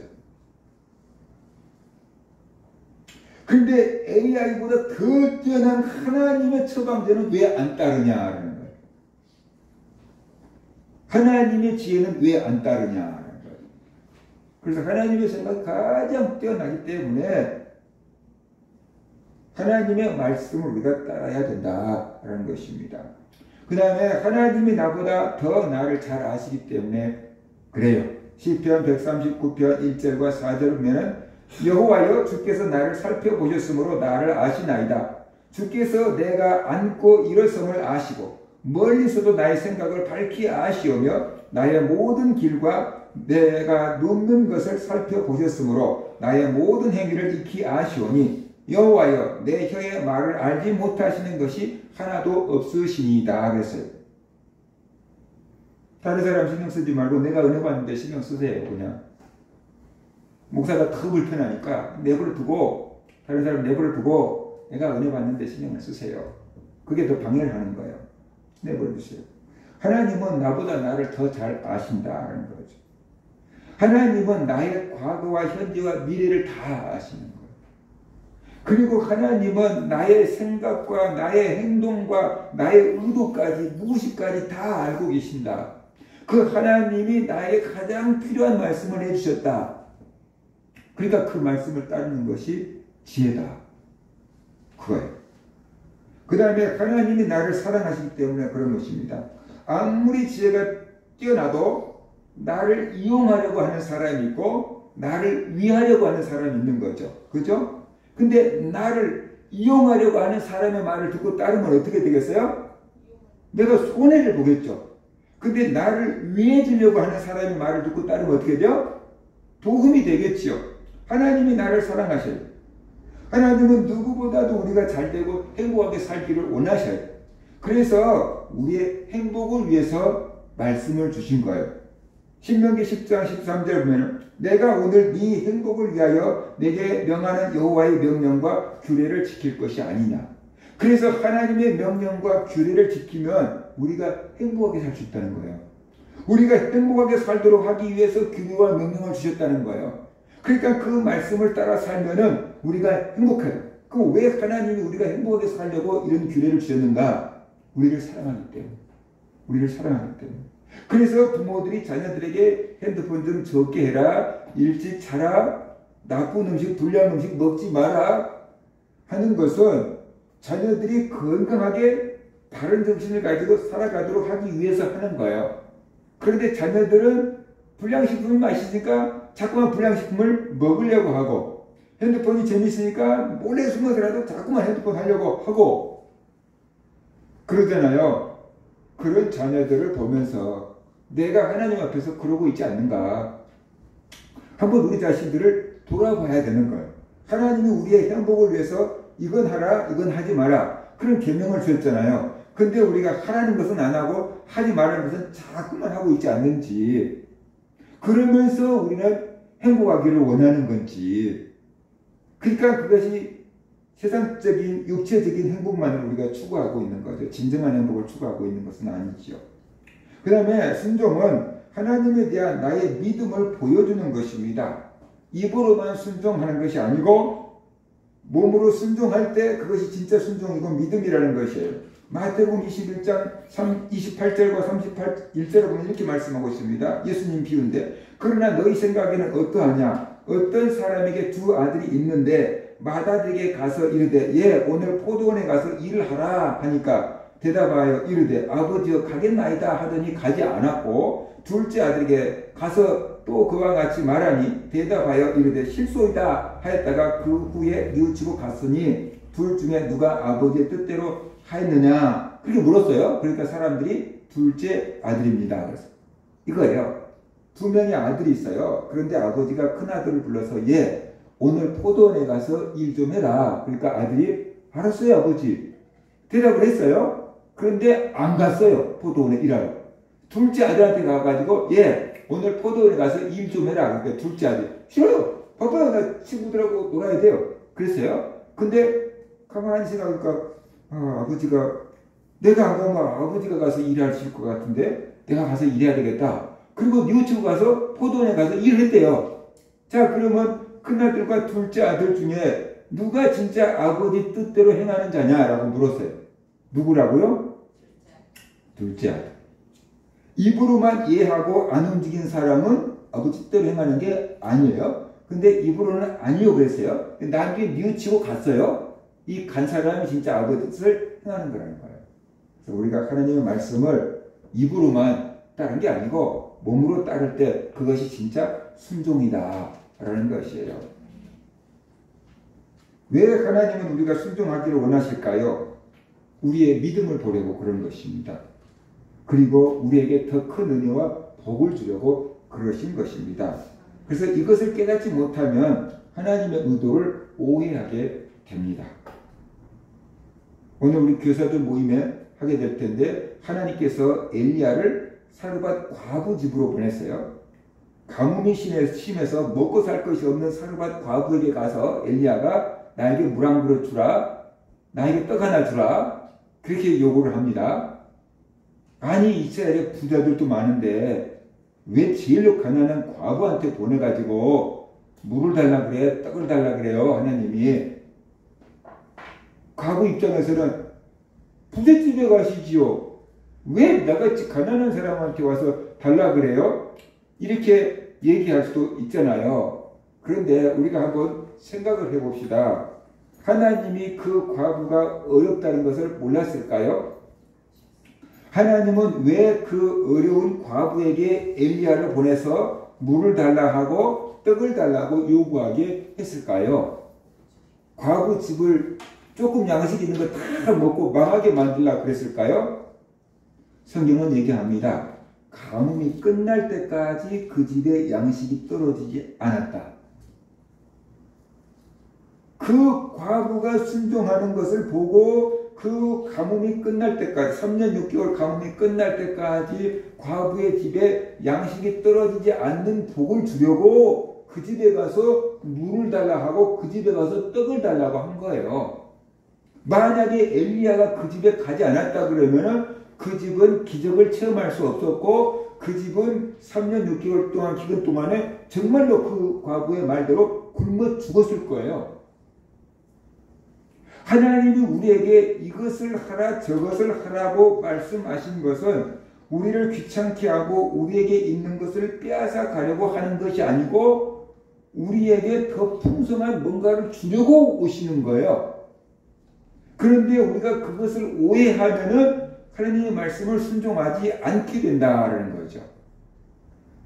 근데 AI보다 더 뛰어난 하나님의 처방제는 왜 안 따르냐라는 거예요. 하나님의 지혜는 왜 안 따르냐라는 거예요. 그래서 하나님의 생각이 가장 뛰어나기 때문에 하나님의 말씀을 우리가 따라야 된다라는 것입니다. 그 다음에 하나님이 나보다 더 나를 잘 아시기 때문에 그래요. 시편 139편 1절과 4절을 보면 여호와여 주께서 나를 살펴보셨으므로 나를 아시나이다. 주께서 내가 앉고 일어섬을 아시고 멀리서도 나의 생각을 밝히 아시오며 나의 모든 길과 내가 눕는 것을 살펴보셨으므로 나의 모든 행위를 익히 아시오니 여호와여 내 혀의 말을 알지 못하시는 것이 하나도 없으시니이다 그랬어요. 다른 사람 신경 쓰지 말고 내가 은혜 받는데 신경 쓰세요. 그냥 목사가 더 불편하니까 내버려 두고 다른 사람 내버려 두고 내가 은혜 받는데 신경을 쓰세요. 그게 더 방해를 하는 거예요. 내버려 두세요. 하나님은 나보다 나를 더 잘 아신다는 거죠. 하나님은 나의 과거와 현재와 미래를 다 아시는 거예요. 그리고 하나님은 나의 생각과 나의 행동과 나의 의도까지 무엇이까지 다 알고 계신다. 그 하나님이 나에게 가장 필요한 말씀을 해주셨다. 그러니까 그 말씀을 따르는 것이 지혜다. 그거예요. 그 다음에 하나님이 나를 사랑하시기 때문에 그런 것입니다. 아무리 지혜가 뛰어나도 나를 이용하려고 하는 사람이 있고 나를 위하려고 하는 사람이 있는 거죠. 그죠? 근데 나를 이용하려고 하는 사람의 말을 듣고 따르면 어떻게 되겠어요? 내가 손해를 보겠죠. 근데 나를 위해 주려고 하는 사람의 말을 듣고 따르면 어떻게 돼요? 도움이 되겠지요. 하나님이 나를 사랑하셔요. 하나님은 누구보다도 우리가 잘되고 행복하게 살기를 원하셔요. 그래서 우리의 행복을 위해서 말씀을 주신 거예요. 신명기 10장 13절 보면 내가 오늘 네 행복을 위하여 내게 명하는 여호와의 명령과 규례를 지킬 것이 아니냐. 그래서 하나님의 명령과 규례를 지키면 우리가 행복하게 살 수 있다는 거예요. 우리가 행복하게 살도록 하기 위해서 규례와 명령을 주셨다는 거예요. 그러니까 그 말씀을 따라 살면은 우리가 행복해요. 그럼 왜 하나님이 우리가 행복하게 살려고 이런 규례를 주셨는가? 우리를 사랑하기 때문에. 우리를 사랑하기 때문에. 그래서 부모들이 자녀들에게 핸드폰 좀 적게 해라, 일찍 자라, 나쁜 음식, 불량 음식 먹지 마라 하는 것은 자녀들이 건강하게 바른 정신을 가지고 살아가도록 하기 위해서 하는 거예요. 그런데 자녀들은 불량식품이 맛있으니까 자꾸만 불량식품을 먹으려고 하고 핸드폰이 재밌으니까 몰래 숨어서라도 자꾸만 핸드폰 하려고 하고 그러잖아요. 그런 자녀들을 보면서 내가 하나님 앞에서 그러고 있지 않는가. 한번 우리 자신들을 돌아봐야 되는 거예요. 하나님이 우리의 행복을 위해서 이건 하라, 이건 하지 마라. 그런 계명을 주셨잖아요. 근데 우리가 하라는 것은 안 하고 하지 말라는 것은 자꾸만 하고 있지 않는지, 그러면서 우리는 행복하기를 원하는 건지. 그러니까 그것이 세상적인 육체적인 행복만을 우리가 추구하고 있는 거죠. 진정한 행복을 추구하고 있는 것은 아니죠. 그 다음에 순종은 하나님에 대한 나의 믿음을 보여주는 것입니다. 입으로만 순종하는 것이 아니고 몸으로 순종할 때 그것이 진짜 순종이고 믿음이라는 것이에요. 마태복음 21장 28절과 31절에 보면 이렇게 말씀하고 있습니다. 예수님 비유인데, 그러나 너희 생각에는 어떠하냐? 어떤 사람에게 두 아들이 있는데 맏아들에게 가서 이르되 예 오늘 포도원에 가서 일을 하라 하니까 대답하여 이르되 아버지여 가겠나이다 하더니 가지 않았고, 둘째 아들에게 가서 또 그와 같이 말하니 대답하여 이르되 실소이다 하였다가 그 후에 뉘우치고 갔으니 둘 중에 누가 아버지의 뜻대로 하였느냐? 그렇게 물었어요. 그러니까 사람들이 둘째 아들입니다. 그래서 이거예요. 두 명의 아들이 있어요. 그런데 아버지가 큰 아들을 불러서 예 오늘 포도원에 가서 일 좀 해라. 그러니까 아들이 알았어요 아버지 대답을 했어요. 그런데 안 갔어요. 포도원에 일하러. 둘째 아들한테 가가지고 예 오늘 포도원에 가서 일 좀 해라. 그러니까 둘째 아들 싫어요. 바빠요. 나 친구들하고 놀아야 돼요. 그랬어요. 근데 가만히 생각하니까 아버지가 내가 안 가면 아버지가 가서 일하실 것 같은데 내가 가서 일해야 되겠다. 그리고 뉘우치고 가서 포도원에 가서 일을 했대요. 자 그러면 큰아들과 둘째 아들 중에 누가 진짜 아버지 뜻대로 행하는 자냐라고 물었어요. 누구라고요? 둘째 아들. 입으로만 이해하고 안 움직인 사람은 아버지 뜻대로 행하는 게 아니에요. 근데 입으로는 아니요 그랬어요. 나중에 뉘우치고 갔어요. 이 간 사람이 진짜 아버지 뜻을 행하는 거라는 거예요. 그래서 우리가 하나님의 말씀을 입으로만 따른 게 아니고 몸으로 따를 때 그것이 진짜 순종이다 라는 것이에요. 왜 하나님은 우리가 순종하기를 원하실까요? 우리의 믿음을 보려고 그런 것입니다. 그리고 우리에게 더 큰 은혜와 복을 주려고 그러신 것입니다. 그래서 이것을 깨닫지 못하면 하나님의 의도를 오해하게 됩니다. 오늘 우리 교사들 모임에 하게 될 텐데 하나님께서 엘리야를 사르밧 과부 집으로 보냈어요. 가뭄이 심해서 먹고 살 것이 없는 사르밧 과부에게 가서 엘리야가 나에게 물 한 그릇 주라, 나에게 떡 하나 주라 그렇게 요구를 합니다. 아니 이스라엘에 부자들도 많은데 왜 제일로 가난한 과부한테 보내가지고 물을 달라 그래, 떡을 달라 그래요 하나님이. 과부 입장에서는 부잣집에 가시지요. 왜 나같이 가난한 사람한테 와서 달라 그래요? 이렇게 얘기할 수도 있잖아요. 그런데 우리가 한번 생각을 해봅시다. 하나님이 그 과부가 어렵다는 것을 몰랐을까요? 하나님은 왜 그 어려운 과부에게 엘리야를 보내서 물을 달라 하고 떡을 달라고 요구하게 했을까요? 과부 집을 조금 양식 있는 거 다 먹고 망하게 만들려고 그랬을까요? 성경은 얘기합니다. 가뭄이 끝날 때까지 그 집에 양식이 떨어지지 않았다. 그 과부가 순종하는 것을 보고 그 가뭄이 끝날 때까지 3년 6개월 가뭄이 끝날 때까지 과부의 집에 양식이 떨어지지 않는 복을 주려고 그 집에 가서 물을 달라 하고 그 집에 가서 떡을 달라고 한 거예요. 만약에 엘리야가 그 집에 가지 않았다 그러면은 그 집은 기적을 체험할 수 없었고 그 집은 3년 6개월 동안 기간 동안에 정말로 그 과부의 말대로 굶어 죽었을 거예요. 하나님이 우리에게 이것을 하라 저것을 하라고 말씀하신 것은 우리를 귀찮게 하고 우리에게 있는 것을 빼앗아 가려고 하는 것이 아니고 우리에게 더 풍성한 뭔가를 주려고 오시는 거예요. 그런데 우리가 그것을 오해하면은 하나님의 말씀을 순종하지 않게 된다는 거죠.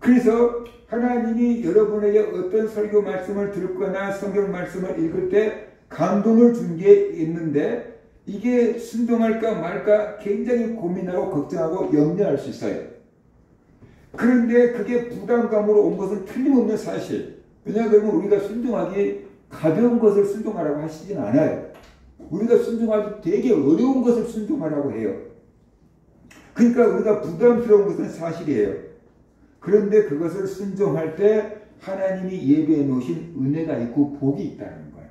그래서 하나님이 여러분에게 어떤 설교 말씀을 듣거나 성경 말씀을 읽을 때 감동을 준 게 있는데 이게 순종할까 말까 굉장히 고민하고 걱정하고 염려할 수 있어요. 그런데 그게 부담감으로 온 것은 틀림없는 사실. 왜냐하면 우리가 순종하기 가벼운 것을 순종하라고 하시진 않아요. 우리가 순종하기 되게 어려운 것을 순종하라고 해요. 그러니까 우리가 부담스러운 것은 사실이에요. 그런데 그것을 순종할 때 하나님이 예배해 놓으신 은혜가 있고 복이 있다는 거예요.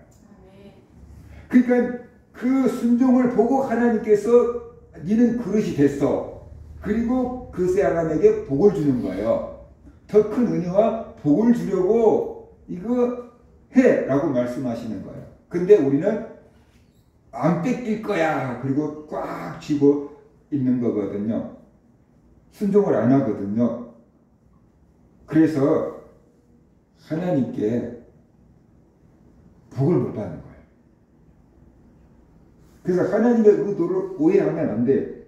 그러니까 그 순종을 보고 하나님께서 너는 그릇이 됐어. 그리고 그 사람에게 복을 주는 거예요. 더 큰 은혜와 복을 주려고 이거 해 라고 말씀하시는 거예요. 근데 우리는 안 뺏길 거야. 그리고 꽉 쥐고 있는 거거든요. 순종을 안 하거든요. 그래서 하나님께 복을 못 받는 거예요. 그래서 하나님의 의도를 오해하면 안 돼.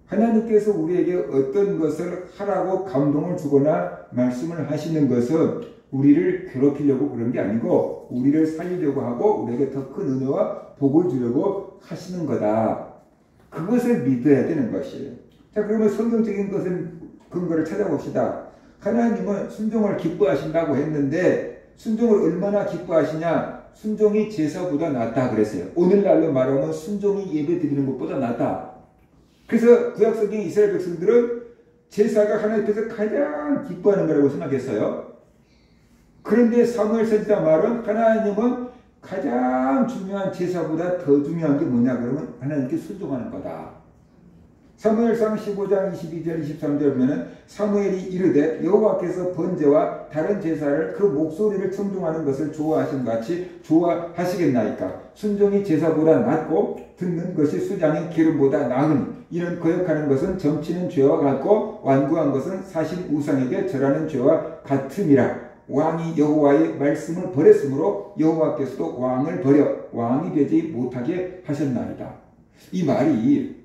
하나님께서 우리에게 어떤 것을 하라고 감동을 주거나 말씀을 하시는 것은 우리를 괴롭히려고 그런 게 아니고 우리를 살리려고 하고 우리에게 더 큰 은혜와 복을 주려고 하시는 거다. 그것을 믿어야 되는 것이에요. 자, 그러면 성경적인 것은 근거를 찾아봅시다. 하나님은 순종을 기뻐하신다고 했는데 순종을 얼마나 기뻐하시냐? 순종이 제사보다 낫다 그랬어요. 오늘날로 말하면 순종이 예배 드리는 것보다 낫다. 그래서 구약성경 이스라엘 백성들은 제사가 하나님 앞에서 가장 기뻐하는 거라고 생각했어요. 그런데 사무엘 선지자 말은 하나님은 가장 중요한 제사보다 더 중요한 게 뭐냐 그러면 하나님께 순종하는 거다. 사무엘상 15장 22절 23절 보면은 사무엘이 이르되 여호와께서 번제와 다른 제사를 그 목소리를 청종하는 것을 좋아하신 같이 좋아하시겠나이까. 순종이 제사보다 낫고 듣는 것이 수장의 기름보다 나으니 이는 거역하는 것은 점치는 죄와 같고 완고한 것은 사실 우상에게 절하는 죄와 같음이라. 왕이 여호와의 말씀을 버렸으므로 여호와께서도 왕을 버려 왕이 되지 못하게 하셨나이다. 이 말이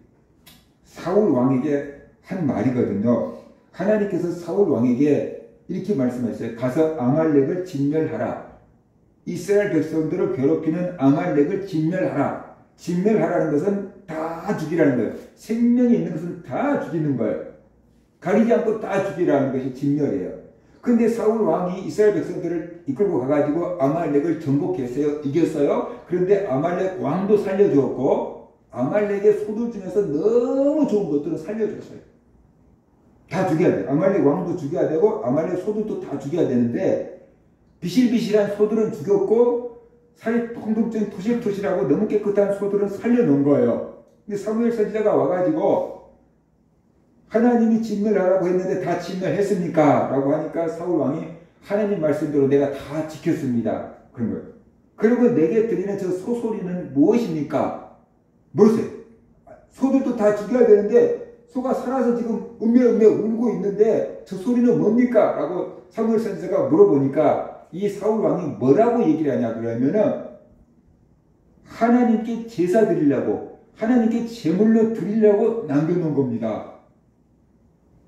사울 왕에게 한 말이거든요. 하나님께서 사울 왕에게 이렇게 말씀하셨어요. 가서 아말렉을 진멸하라. 이스라엘 백성들을 괴롭히는 아말렉을 진멸하라. 진멸하라는 것은 다 죽이라는 거예요. 생명이 있는 것은 다 죽이는 거예요. 가리지 않고 다 죽이라는 것이 진멸이에요. 근데 사울 왕이 이스라엘 백성들을 이끌고 가가지고 아말렉을 정복했어요. 이겼어요. 그런데 아말렉 왕도 살려주었고 아말렉의 소들 중에서 너무 좋은 것들은 살려줬어요. 다 죽여야 돼요. 아말렉 왕도 죽여야 되고 아말렉 소들도 다 죽여야 되는데 비실비실한 소들은 죽였고 살이 통통증 토실토실하고 너무 깨끗한 소들은 살려놓은 거예요. 근데 사무엘 선지자가 와가지고 하나님이 진멸하라고 했는데 다 진멸했습니까? 라고 하니까 사울 왕이 하나님 말씀대로 내가 다 지켰습니다. 그런 거예요. 그리고 내게 드리는 저 소소리는 무엇입니까? 모르세요. 소들도 다 죽여야 되는데 소가 살아서 지금 음메음메 울고 있는데 저 소리는 뭡니까? 라고 사무엘 선지자가 물어보니까 이 사울 왕이 뭐라고 얘기를 하냐 그러면은 하나님께 제사 드리려고 하나님께 제물로 드리려고 남겨놓은 겁니다.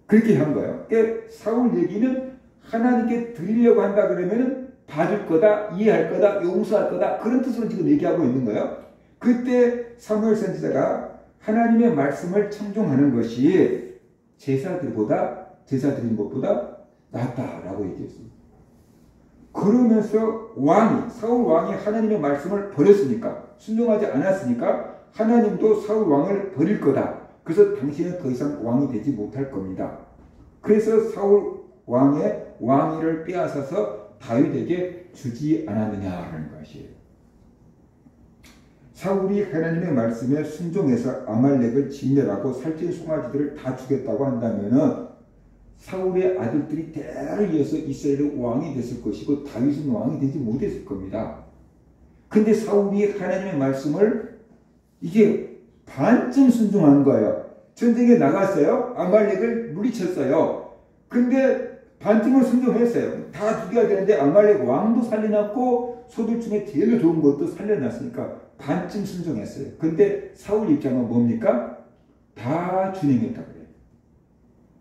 그렇게 한 거예요. 그러니까 사울 얘기는 하나님께 드리려고 한다 그러면은 받을 거다, 이해할 거다, 용서할 거다 그런 뜻으로 지금 얘기하고 있는 거예요. 그때 사무엘 선지자가 하나님의 말씀을 청종하는 것이 제사 드린 것보다 낫다라고 얘기했습니다. 그러면서 사울 왕이 하나님의 말씀을 버렸으니까, 순종하지 않았으니까 하나님도 사울 왕을 버릴 거다. 그래서 당신은 더 이상 왕이 되지 못할 겁니다. 그래서 사울 왕의 왕위를 빼앗아서 다윗에게 주지 않았느냐라는 것이에요. 사울이 하나님의 말씀에 순종해서 아말렉을 진멸하고 살찐 송아지들을 다 죽였다고 한다면은 사울의 아들들이 대를 이어서 이스라엘의 왕이 됐을 것이고 다윗은 왕이 되지 못했을 겁니다. 근데 사울이 하나님의 말씀을 이게 반쯤 순종한 거예요. 전쟁에 나갔어요. 아말렉을 물리쳤어요. 근데 반쯤을 순종했어요. 다 죽여야 되는데 아말렉 왕도 살려놨고 소들 중에 제일 좋은 것도 살려놨으니까 반쯤 순종했어요. 근데 사울 입장은 뭡니까? 다 준행했다 그래요.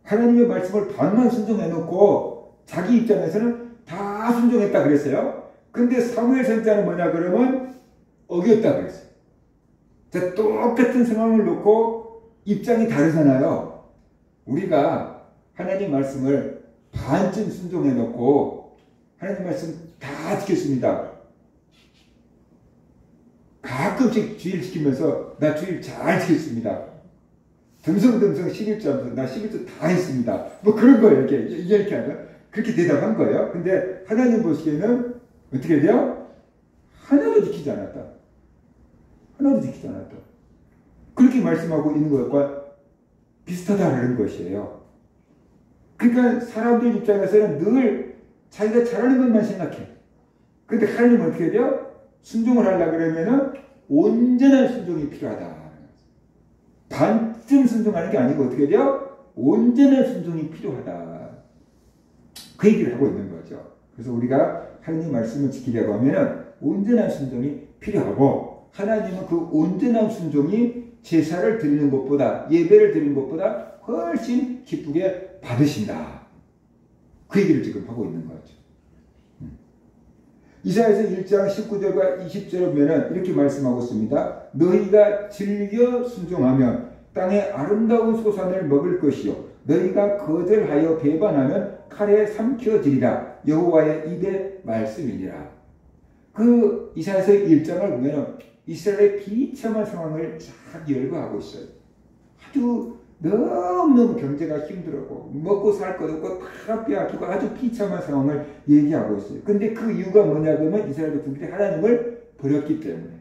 하나님의 말씀을 반만 순종해놓고 자기 입장에서는 다 순종했다 그랬어요. 근데 사무엘 선지자는 뭐냐 그러면 어겼다 그랬어요. 자, 똑같은 상황을 놓고 입장이 다르잖아요. 우리가 하나님 말씀을 반쯤 순종해놓고 하나님 말씀 다 지켰습니다. 가끔씩 주일 지키면서 나 주일 잘 지켰습니다. 듬성듬성 11조 하면서 나 11조 다 했습니다. 뭐 그런 거예요. 이렇게 하면. 그렇게 대답한 거예요. 근데 하나님 보시기에는 어떻게 돼요? 하나도 지키지 않았다. 하나도 지키지 않았다. 그렇게 말씀하고 있는 것과 비슷하다는 것이에요. 그러니까 사람들 입장에서는 늘 자기가 잘하는 것만 생각해. 근데 하나님은 어떻게 돼요? 순종을 하려고 그러면은 온전한 순종이 필요하다. 반쯤 순종하는 게 아니고 어떻게 돼요? 온전한 순종이 필요하다. 그 얘기를 하고 있는 거죠. 그래서 우리가 하나님 말씀을 지키려고 하면은 온전한 순종이 필요하고, 하나님은 그 온전한 순종이 제사를 드리는 것보다, 예배를 드리는 것보다 훨씬 기쁘게 받으신다. 그 얘기를 지금 하고 있는 거죠. 이사야서 1장 19절과 20절에 보면 이렇게 말씀하고 있습니다. 너희가 즐겨 순종하면 땅의 아름다운 소산을 먹을 것이요 너희가 거절하여 배반하면 칼에 삼켜지리라. 여호와의 입의 말씀이니라. 그 이사야서 1장을 보면 이스라엘의 비참한 상황을 쫙 열거하고 있어요. 아주 너무너무 경제가 힘들고 먹고 살 것 없고 다 빼앗기고 아주 비참한 상황을 얘기하고 있어요. 근데 그 이유가 뭐냐 그러면 이스라엘 백성들이 하나님을 버렸기 때문에.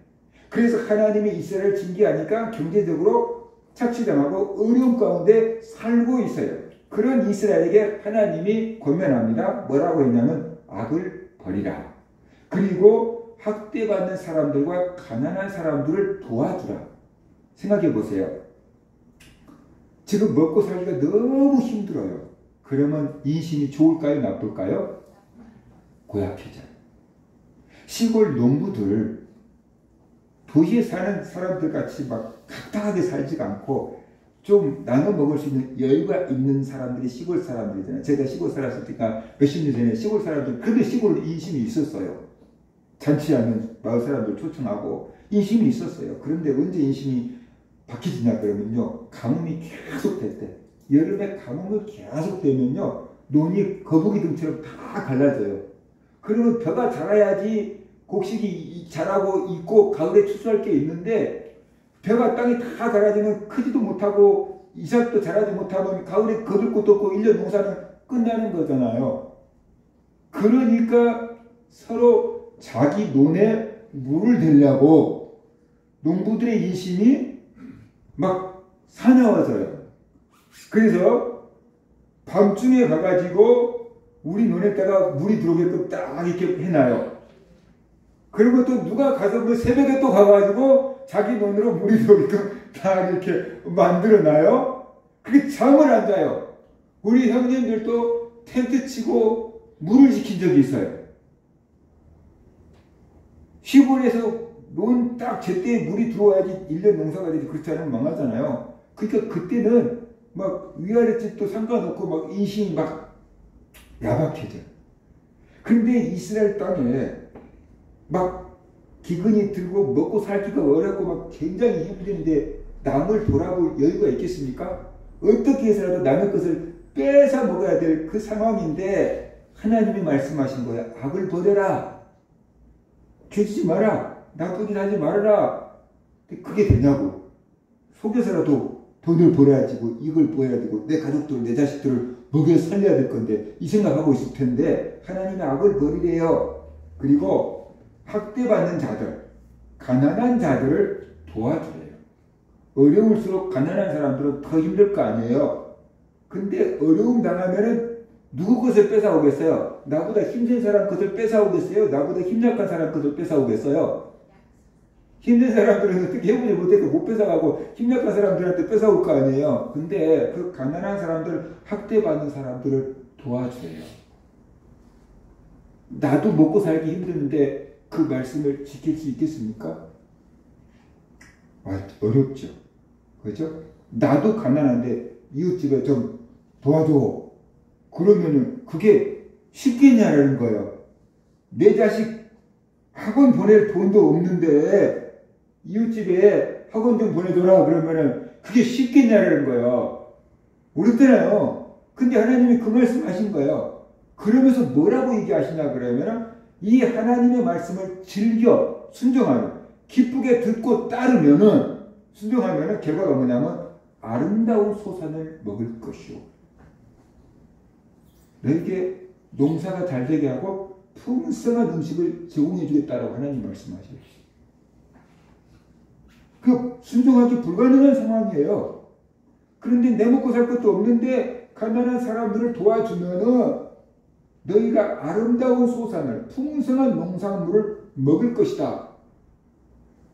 그래서 하나님이 이스라엘을 징계하니까 경제적으로 착취당하고 어려움 가운데 살고 있어요. 그런 이스라엘에게 하나님이 권면합니다. 뭐라고 했냐면 악을 버리라. 그리고 학대받는 사람들과 가난한 사람들을 도와주라. 생각해 보세요. 지금 먹고 살기가 너무 힘들어요. 그러면 인심이 좋을까요? 나쁠까요? 고약해져요. 시골 농부들, 도시에 사는 사람들 같이 막 각박하게 살지가 않고 좀 나눠 먹을 수 있는 여유가 있는 사람들이 시골 사람들이잖아요. 제가 시골 살았을 때가 몇십 년 전에 시골 사람들, 그래도 시골 인심이 있었어요. 잔치하면 마을 사람들 초청하고 인심이 있었어요. 그런데 언제 인심이 바뀌지냐 그러면요, 가뭄이 계속 될 때, 여름에 가뭄이 계속 되면요, 논이 거북이 등처럼 다 갈라져요. 그러면 벼가 자라야지 곡식이 자라고 있고 가을에 추수할 게 있는데, 벼가 땅이 다 갈라지면 크지도 못하고 이삭도 자라지 못하면 가을에 거둘 것도 없고 1년 농사는 끝나는 거잖아요. 그러니까 서로 자기 논에 물을 대려고 농부들의 인심이 막 사나워져요. 그래서 밤중에 가가지고 우리 논에다가 물이 들어오게끔 딱 이렇게 해놔요. 그리고 또 누가 가서 뭐 새벽에 또 가가지고 자기 논으로 물이 들어오게끔 딱 이렇게 만들어놔요. 그게 잠을 안 자요. 우리 형님들도 텐트 치고 물을 지킨 적이 있어요. 시골에서 논 딱 제때 물이 들어와야지 1년 농사가 되지, 그렇지 않으면 망하잖아요. 그러니까 그때는 막 위아래 집도 상관없고 막 인심이 막 야박해져. 근데 이스라엘 땅에 막 기근이 들고 먹고 살기가 어렵고 막 굉장히 힘든데 남을 돌아볼 여유가 있겠습니까? 어떻게 해서라도 남의 것을 뺏어 먹어야 될 그 상황인데 하나님이 말씀하신 거예요. 악을 버려라. 죄지지 마라. 나쁜 일 하지 말아라. 그게 되냐고. 속여서라도 돈을 벌어야 되고 이걸 보여야 되고 내 가족들, 내 자식들을 먹여 살려야 될 건데 이 생각하고 있을 텐데 하나님의 악을 버리래요. 그리고 학대받는 자들, 가난한 자들을 도와주래요. 어려울수록 가난한 사람들은 더 힘들 거 아니에요. 근데 어려움 당하면은 누구 것을 뺏어오겠어요? 나보다 힘든 사람 것을 뺏어오겠어요? 나보다 힘약한 사람 것을 뺏어오겠어요? 힘든 사람들은 어떻게 해보지 못해서 못 뺏어가고 힘약한 사람들한테 뺏어올 거 아니에요. 근데 그 가난한 사람들, 학대받는 사람들을 도와줘요. 나도 먹고 살기 힘드는데 그 말씀을 지킬 수 있겠습니까? 어렵죠. 그렇죠? 나도 가난한데 이웃집에 좀 도와줘. 그러면은 그게 쉽겠냐는 거예요. 내 자식 학원 보낼 돈도 없는데 이웃집에 학원 좀 보내줘라 그러면은 그게 쉽겠냐는 거예요. 어렵잖아요. 근데 하나님이 그 말씀 하신 거예요. 그러면서 뭐라고 얘기하시냐 그러면은 이 하나님의 말씀을 즐겨 순종하면, 기쁘게 듣고 따르면은, 순종하면은 결과가 뭐냐면 아름다운 소산을 먹을 것이오. 너에게 농사가 잘 되게 하고 풍성한 음식을 제공해 주겠다라고 하나님 말씀하셔요. 그 순종하기 불가능한 상황이에요. 그런데 내 먹고 살 것도 없는데 가난한 사람들을 도와주면은 너희가 아름다운 소산을, 풍성한 농산물을 먹을 것이다.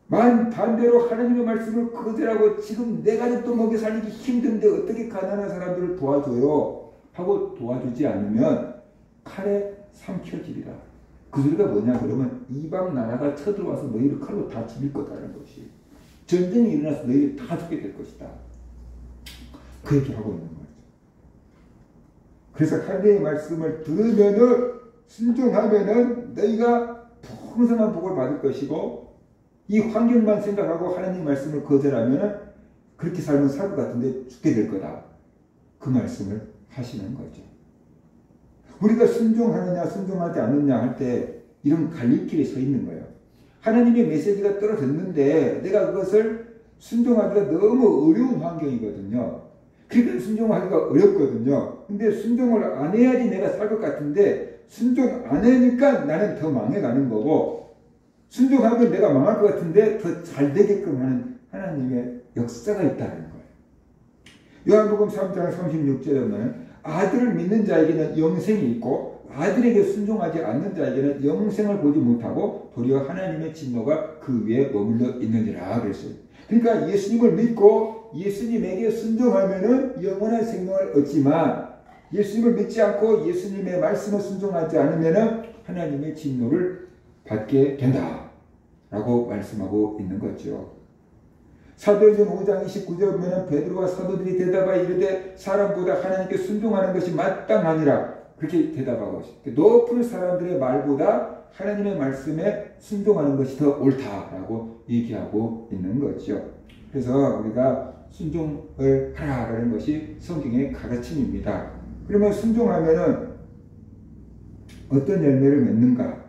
반대로 하나님의 말씀을 거절하고 지금 내 가족도 먹여 살리기 힘든데 어떻게 가난한 사람들을 도와줘요? 하고 도와주지 않으면 칼에 삼켜지리라. 그 소리가 뭐냐 그러면 이방 나라가 쳐들어와서 너희를 칼로 다 죽일 거다라는 것이, 전쟁이 일어나서 너희를 다 죽게 될 것이다. 그 얘기하고 있는 거죠. 그래서 하나님의 말씀을 들으면은, 순종하면은 너희가 풍성한 복을 받을 것이고, 이 환경만 생각하고 하나님 말씀을 거절하면은 그렇게 살면 살 것 같은데 죽게 될 거다. 그 말씀을 하시는 거죠. 우리가 순종하느냐 순종하지 않느냐 할 때 이런 갈림길에 서 있는 거예요. 하나님의 메시지가 떨어졌는데 내가 그것을 순종하기가 너무 어려운 환경이거든요. 그러니까 순종하기가 어렵거든요. 근데 순종을 안 해야지 내가 살 것 같은데 순종 안 하니까 나는 더 망해가는 거고, 순종하면 내가 망할 것 같은데 더 잘 되게끔 하는 하나님의 역사가 있다는 거예요. 요한복음 3장 36절에 보면 아들을 믿는 자에게는 영생이 있고 아들에게 순종하지 않는 자에게는 영생을 보지 못하고 도리어 하나님의 진노가 그 위에 머물러 있느니라 그랬어요. 그러니까 예수님을 믿고 예수님에게 순종하면은 영원한 생명을 얻지만, 예수님을 믿지 않고 예수님의 말씀을 순종하지 않으면은 하나님의 진노를 받게 된다 라고 말씀하고 있는 거죠. 사도행전 5장 29절 보면 베드로와 사도들이 대답하여 이르되 사람보다 하나님께 순종하는 것이 마땅하니라, 그렇게 대답하고 있어요. 높은 사람들의 말보다 하나님의 말씀에 순종하는 것이 더 옳다라고 얘기하고 있는 거죠. 그래서 우리가 순종을 하라라는 것이 성경의 가르침입니다. 그러면 순종하면은 어떤 열매를 맺는가?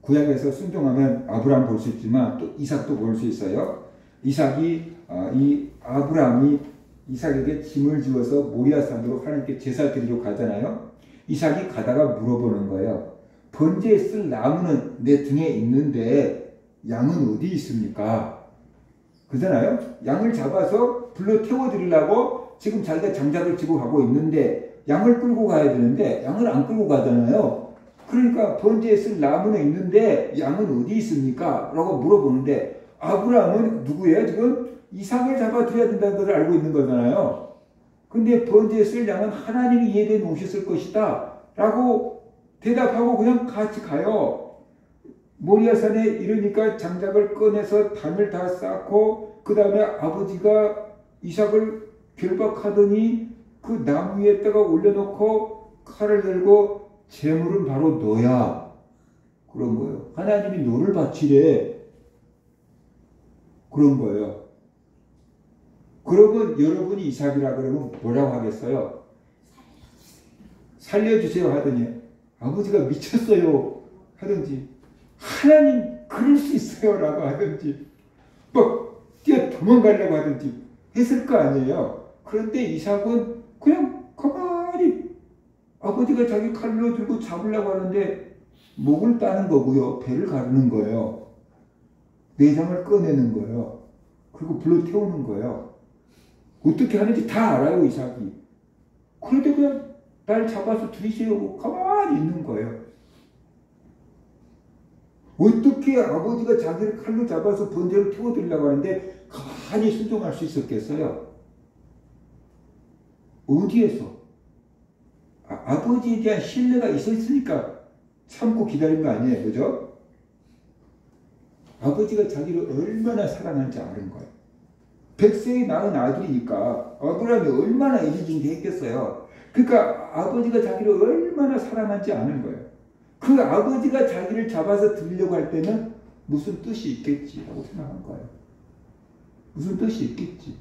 구약에서 순종하면 아브라함 볼 수 있지만 또 이삭도 볼 수 있어요. 이삭이 이 아브라함이 이삭에게 짐을 주어서 모리아산으로 하나님께 제사 드리러 가잖아요. 이삭이 가다가 물어보는 거예요. 번제에 쓸 나무는 내 등에 있는데 양은 어디 있습니까? 그잖아요. 양을 잡아서 불러 태워드리려고 지금 자기가 장작을 지고 가고 있는데 양을 끌고 가야 되는데 양을 안 끌고 가잖아요. 그러니까 번제에 쓸 나무는 있는데 양은 어디 있습니까? 라고 물어보는데 아브라함은 누구예요? 지금 이삭을 잡아드려야 된다는 것을 알고 있는 거잖아요. 근데 번제에 쓸 양은 하나님이 예배해 놓으셨을 것이다 라고 대답하고 그냥 같이 가요. 모리아산에 이르니까 장작을 꺼내서 담을 다 쌓고 그 다음에 아버지가 이삭을 결박하더니 그 나무 위에다가 올려놓고 칼을 들고 제물은 바로 너야. 그런 거예요. 하나님이 너를 바치래. 그런 거예요. 그러면 여러분이 이삭이라 그러면 뭐라고 하겠어요? 살려주세요 하더니 아버지가 미쳤어요 하든지 하나님 그럴 수 있어요 라고 하든지 막 뛰어 도망가려고 하든지 했을 거 아니에요. 그런데 이삭은 그냥 가만히 아버지가 자기 칼로 들고 잡으려고 하는데 목을 따는 거고요. 배를 가르는 거예요. 내장을 꺼내는 거예요. 그리고 불러 태우는 거예요. 어떻게 하는지 다 알아요 이삭이. 그런데 그냥 날 잡아서 들이세우고 가만히 있는 거예요. 어떻게 아버지가 자기를 칼로 잡아서 번제를 태워드리려고 하는데 가만히 순종할 수 있었겠어요? 어디에서? 아버지에 대한 신뢰가 있었으니까 참고 기다린 거 아니에요. 그죠? 아버지가 자기를 얼마나 사랑하는지 아는 거예요. 백세에 낳은 아들이니까 아브라함이 얼마나 이기진기 했겠어요. 그러니까 아버지가 자기를 얼마나 사랑하는지 아는 거예요. 그 아버지가 자기를 잡아서 들려고 할 때는 무슨 뜻이 있겠지라고 생각한 거예요. 무슨 뜻이 있겠지.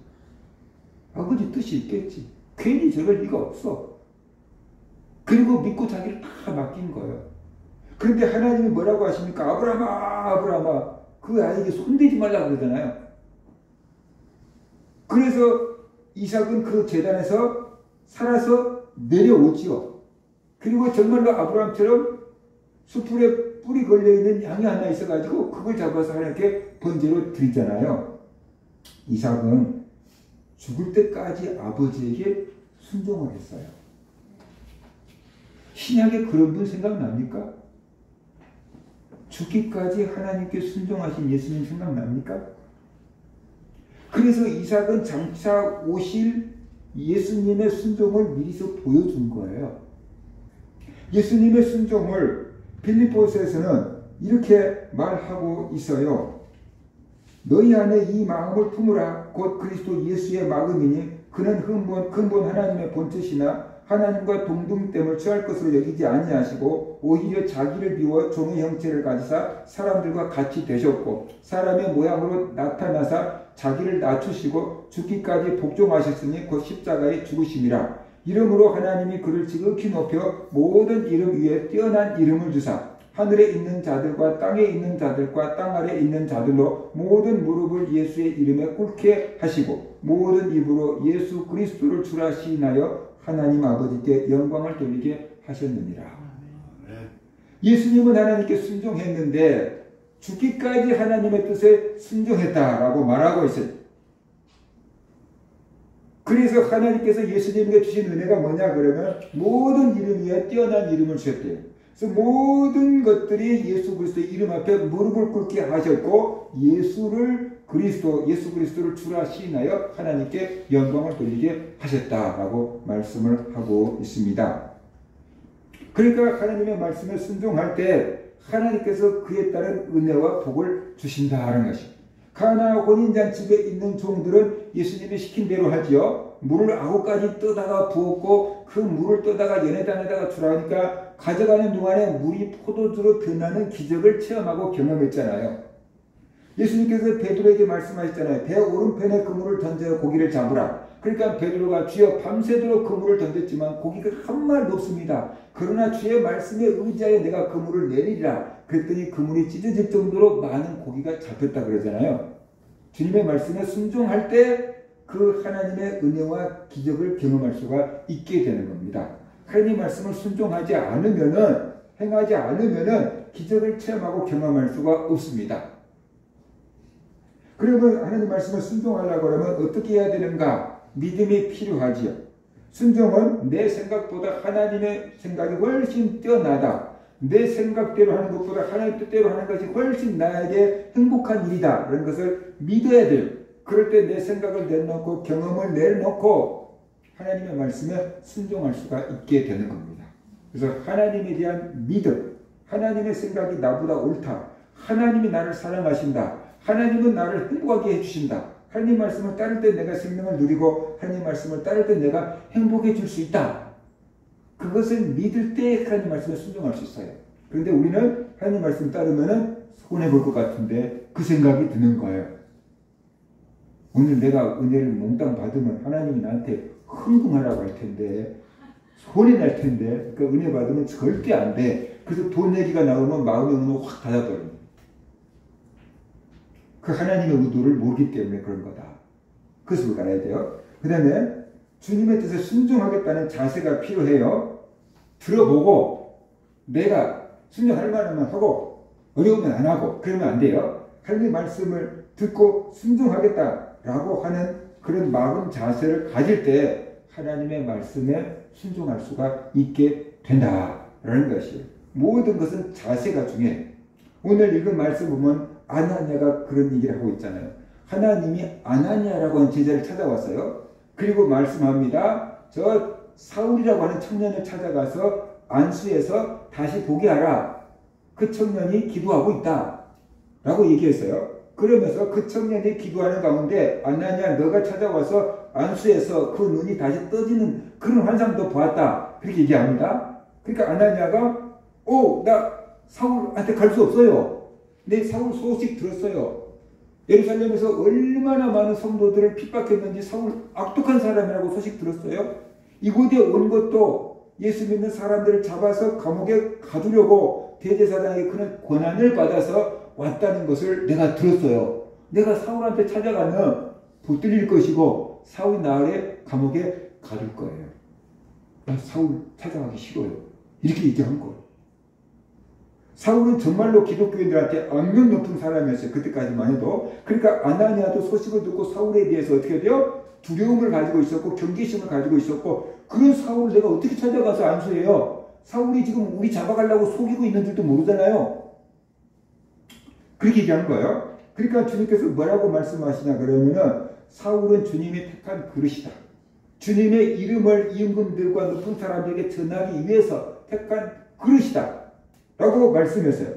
아버지 뜻이 있겠지. 괜히 저럴 리가 없어. 그리고 믿고 자기를 다 맡긴 거예요. 그런데 하나님이 뭐라고 하십니까? 아브라함아, 아브라함아. 그 아이에게 손대지 말라고 그러잖아요. 그래서 이삭은 그 제단에서 살아서 내려오지요. 그리고 정말로 아브라함처럼 수풀에 뿔이 걸려있는 양이 하나 있어가지고 그걸 잡아서 하나님께 번제로 드리잖아요. 이삭은 죽을 때까지 아버지에게 순종을 했어요. 신약에 그런 분 생각납니까? 죽기까지 하나님께 순종하신 예수님 생각납니까? 그래서 이삭은 장차 오실 예수님의 순종을 미리서 보여준 거예요. 예수님의 순종을 빌립보서에서는 이렇게 말하고 있어요. 너희 안에 이 마음을 품으라. 곧 그리스도 예수의 마음이니 그는 근본 하나님의 본체시나 하나님과 동등됨을 취할 것으로 여기지 아니하시고 오히려 자기를 비워 종의 형체를 가지사 사람들과 같이 되셨고 사람의 모양으로 나타나사 자기를 낮추시고 죽기까지 복종하셨으니 곧 십자가에 죽으심이라. 이름으로 하나님이 그를 지극히 높여 모든 이름 위에 뛰어난 이름을 주사 하늘에 있는 자들과 땅에 있는 자들과 땅 아래 있는 자들로 모든 무릎을 예수의 이름에 꿇게 하시고 모든 입으로 예수 그리스도를 주라 시인하여 하나님 아버지께 영광을 돌리게 하셨느니라. 예수님은 하나님께 순종했는데 죽기까지 하나님의 뜻에 순종했다라고 말하고 있어요. 그래서 하나님께서 예수님에게 주신 은혜가 뭐냐 그러면 모든 이름 위에 뛰어난 이름을 주셨대요. 그래서 모든 것들이 예수 그리스도의 이름 앞에 무릎을 꿇게 하셨고 예수 그리스도를 주라 시인하여 하나님께 영광을 돌리게 하셨다라고 말씀을 하고 있습니다. 그러니까 하나님의 말씀에 순종할 때 하나님께서 그에 따른 은혜와 복을 주신다는 것입니다. 가나 혼인잔치에 있는 종들은 예수님이 시킨 대로 하지요. 물을 9가지 떠다가 부었고 그 물을 떠다가 연회단에다가 주라니까 가져가는 동안에 물이 포도주로 변하는 기적을 체험하고 경험했잖아요. 예수님께서 베드로에게 말씀하셨잖아요. 배 오른편에 그물을 던져 고기를 잡으라. 그러니까 베드로가 주여 밤새도록 그물을 던졌지만 고기가 한 마리도 없습니다. 그러나 주의 말씀에 의지하여 내가 그물을 내리리라. 그랬더니 그물이 찢어질 정도로 많은 고기가 잡혔다 그러잖아요. 주님의 말씀에 순종할 때 그 하나님의 은혜와 기적을 경험할 수가 있게 되는 겁니다. 하나님 말씀을 순종하지 않으면은 행하지 않으면은 기적을 체험하고 경험할 수가 없습니다. 그러면 하나님 말씀을 순종하려고 하면 어떻게 해야 되는가? 믿음이 필요하지요. 순종은 내 생각보다 하나님의 생각이 훨씬 뛰어나다. 내 생각대로 하는 것보다 하나님 뜻대로 하는 것이 훨씬 나에게 행복한 일이다. 그런 것을 믿어야 돼요. 그럴 때 내 생각을 내놓고 경험을 내놓고 하나님의 말씀에 순종할 수가 있게 되는 겁니다. 그래서 하나님에 대한 믿음, 하나님의 생각이 나보다 옳다. 하나님이 나를 사랑하신다. 하나님은 나를 행복하게 해주신다. 하나님 말씀을 따를 때 내가 생명을 누리고 하나님 말씀을 따를 때 내가 행복해질 수 있다. 그것을 믿을 때 하나님 말씀에 순종할 수 있어요. 그런데 우리는 하나님 말씀 따르면 손해볼 것 같은데 그 생각이 드는 거예요. 오늘 내가 은혜를 몽땅 받으면 하나님이 나한테 흥분하라고 할 텐데 소리 날 텐데 그러니까 은혜 받으면 절대 안 돼. 그래서 돈 얘기가 나오면 마음의 문을 확 닫아버려요. 그 하나님의 의도를 모르기 때문에 그런 거다. 그것을 알아야 돼요. 그 다음에 주님의 뜻에 순종하겠다는 자세가 필요해요. 들어보고 내가 순종할 만하면 하고 어려우면 안 하고 그러면 안 돼요. 하나님의 말씀을 듣고 순종하겠다라고 하는 그런 마음 자세를 가질 때 하나님의 말씀에 순종할 수가 있게 된다라는 것이에요. 모든 것은 자세가 중요해요. 오늘 읽은 말씀 보면 아나니아가 그런 얘기를 하고 있잖아요. 하나님이 아나니아라고 하는 제자를 찾아왔어요. 그리고 말씀합니다. 저 사울이라고 하는 청년을 찾아가서 안수해서 다시 보게 하라. 그 청년이 기도하고 있다. 라고 얘기했어요. 그러면서 그 청년이 기도하는 가운데 아나니아 너가 찾아와서 안수해서 그 눈이 다시 떠지는 그런 환상도 보았다. 그렇게 얘기합니다. 그러니까 아나니아가 나 사울한테 갈 수 없어요. 내 사울 소식 들었어요. 예루살렘에서 얼마나 많은 성도들을 핍박했는지 사울 악독한 사람이라고 소식 들었어요. 이곳에 온 것도 예수 믿는 사람들을 잡아서 감옥에 가두려고 대제사장에게 그런 권한을 받아서 왔다는 것을 내가 들었어요. 내가 사울한테 찾아가면 붙들릴 것이고 사울이 나흘에 감옥에 가둘 거예요. 사울 찾아가기 싫어요. 이렇게 얘기한 거예요. 사울은 정말로 기독교인들한테 악명 높은 사람이었어요. 그때까지만 해도. 그러니까 아나니아도 소식을 듣고 사울에 대해서 어떻게 돼요? 두려움을 가지고 있었고 경계심을 가지고 있었고, 그런 사울을 내가 어떻게 찾아가서 안수해요? 사울이 지금 우리 잡아가려고 속이고 있는 줄도 모르잖아요. 그렇게 얘기하는 거예요. 그러니까 주님께서 뭐라고 말씀하시냐 그러면은, 사울은 주님이 택한 그릇이다. 주님의 이름을 임금들과 높은 사람들에게 전하기 위해서 택한 그릇이다 라고 말씀했어요.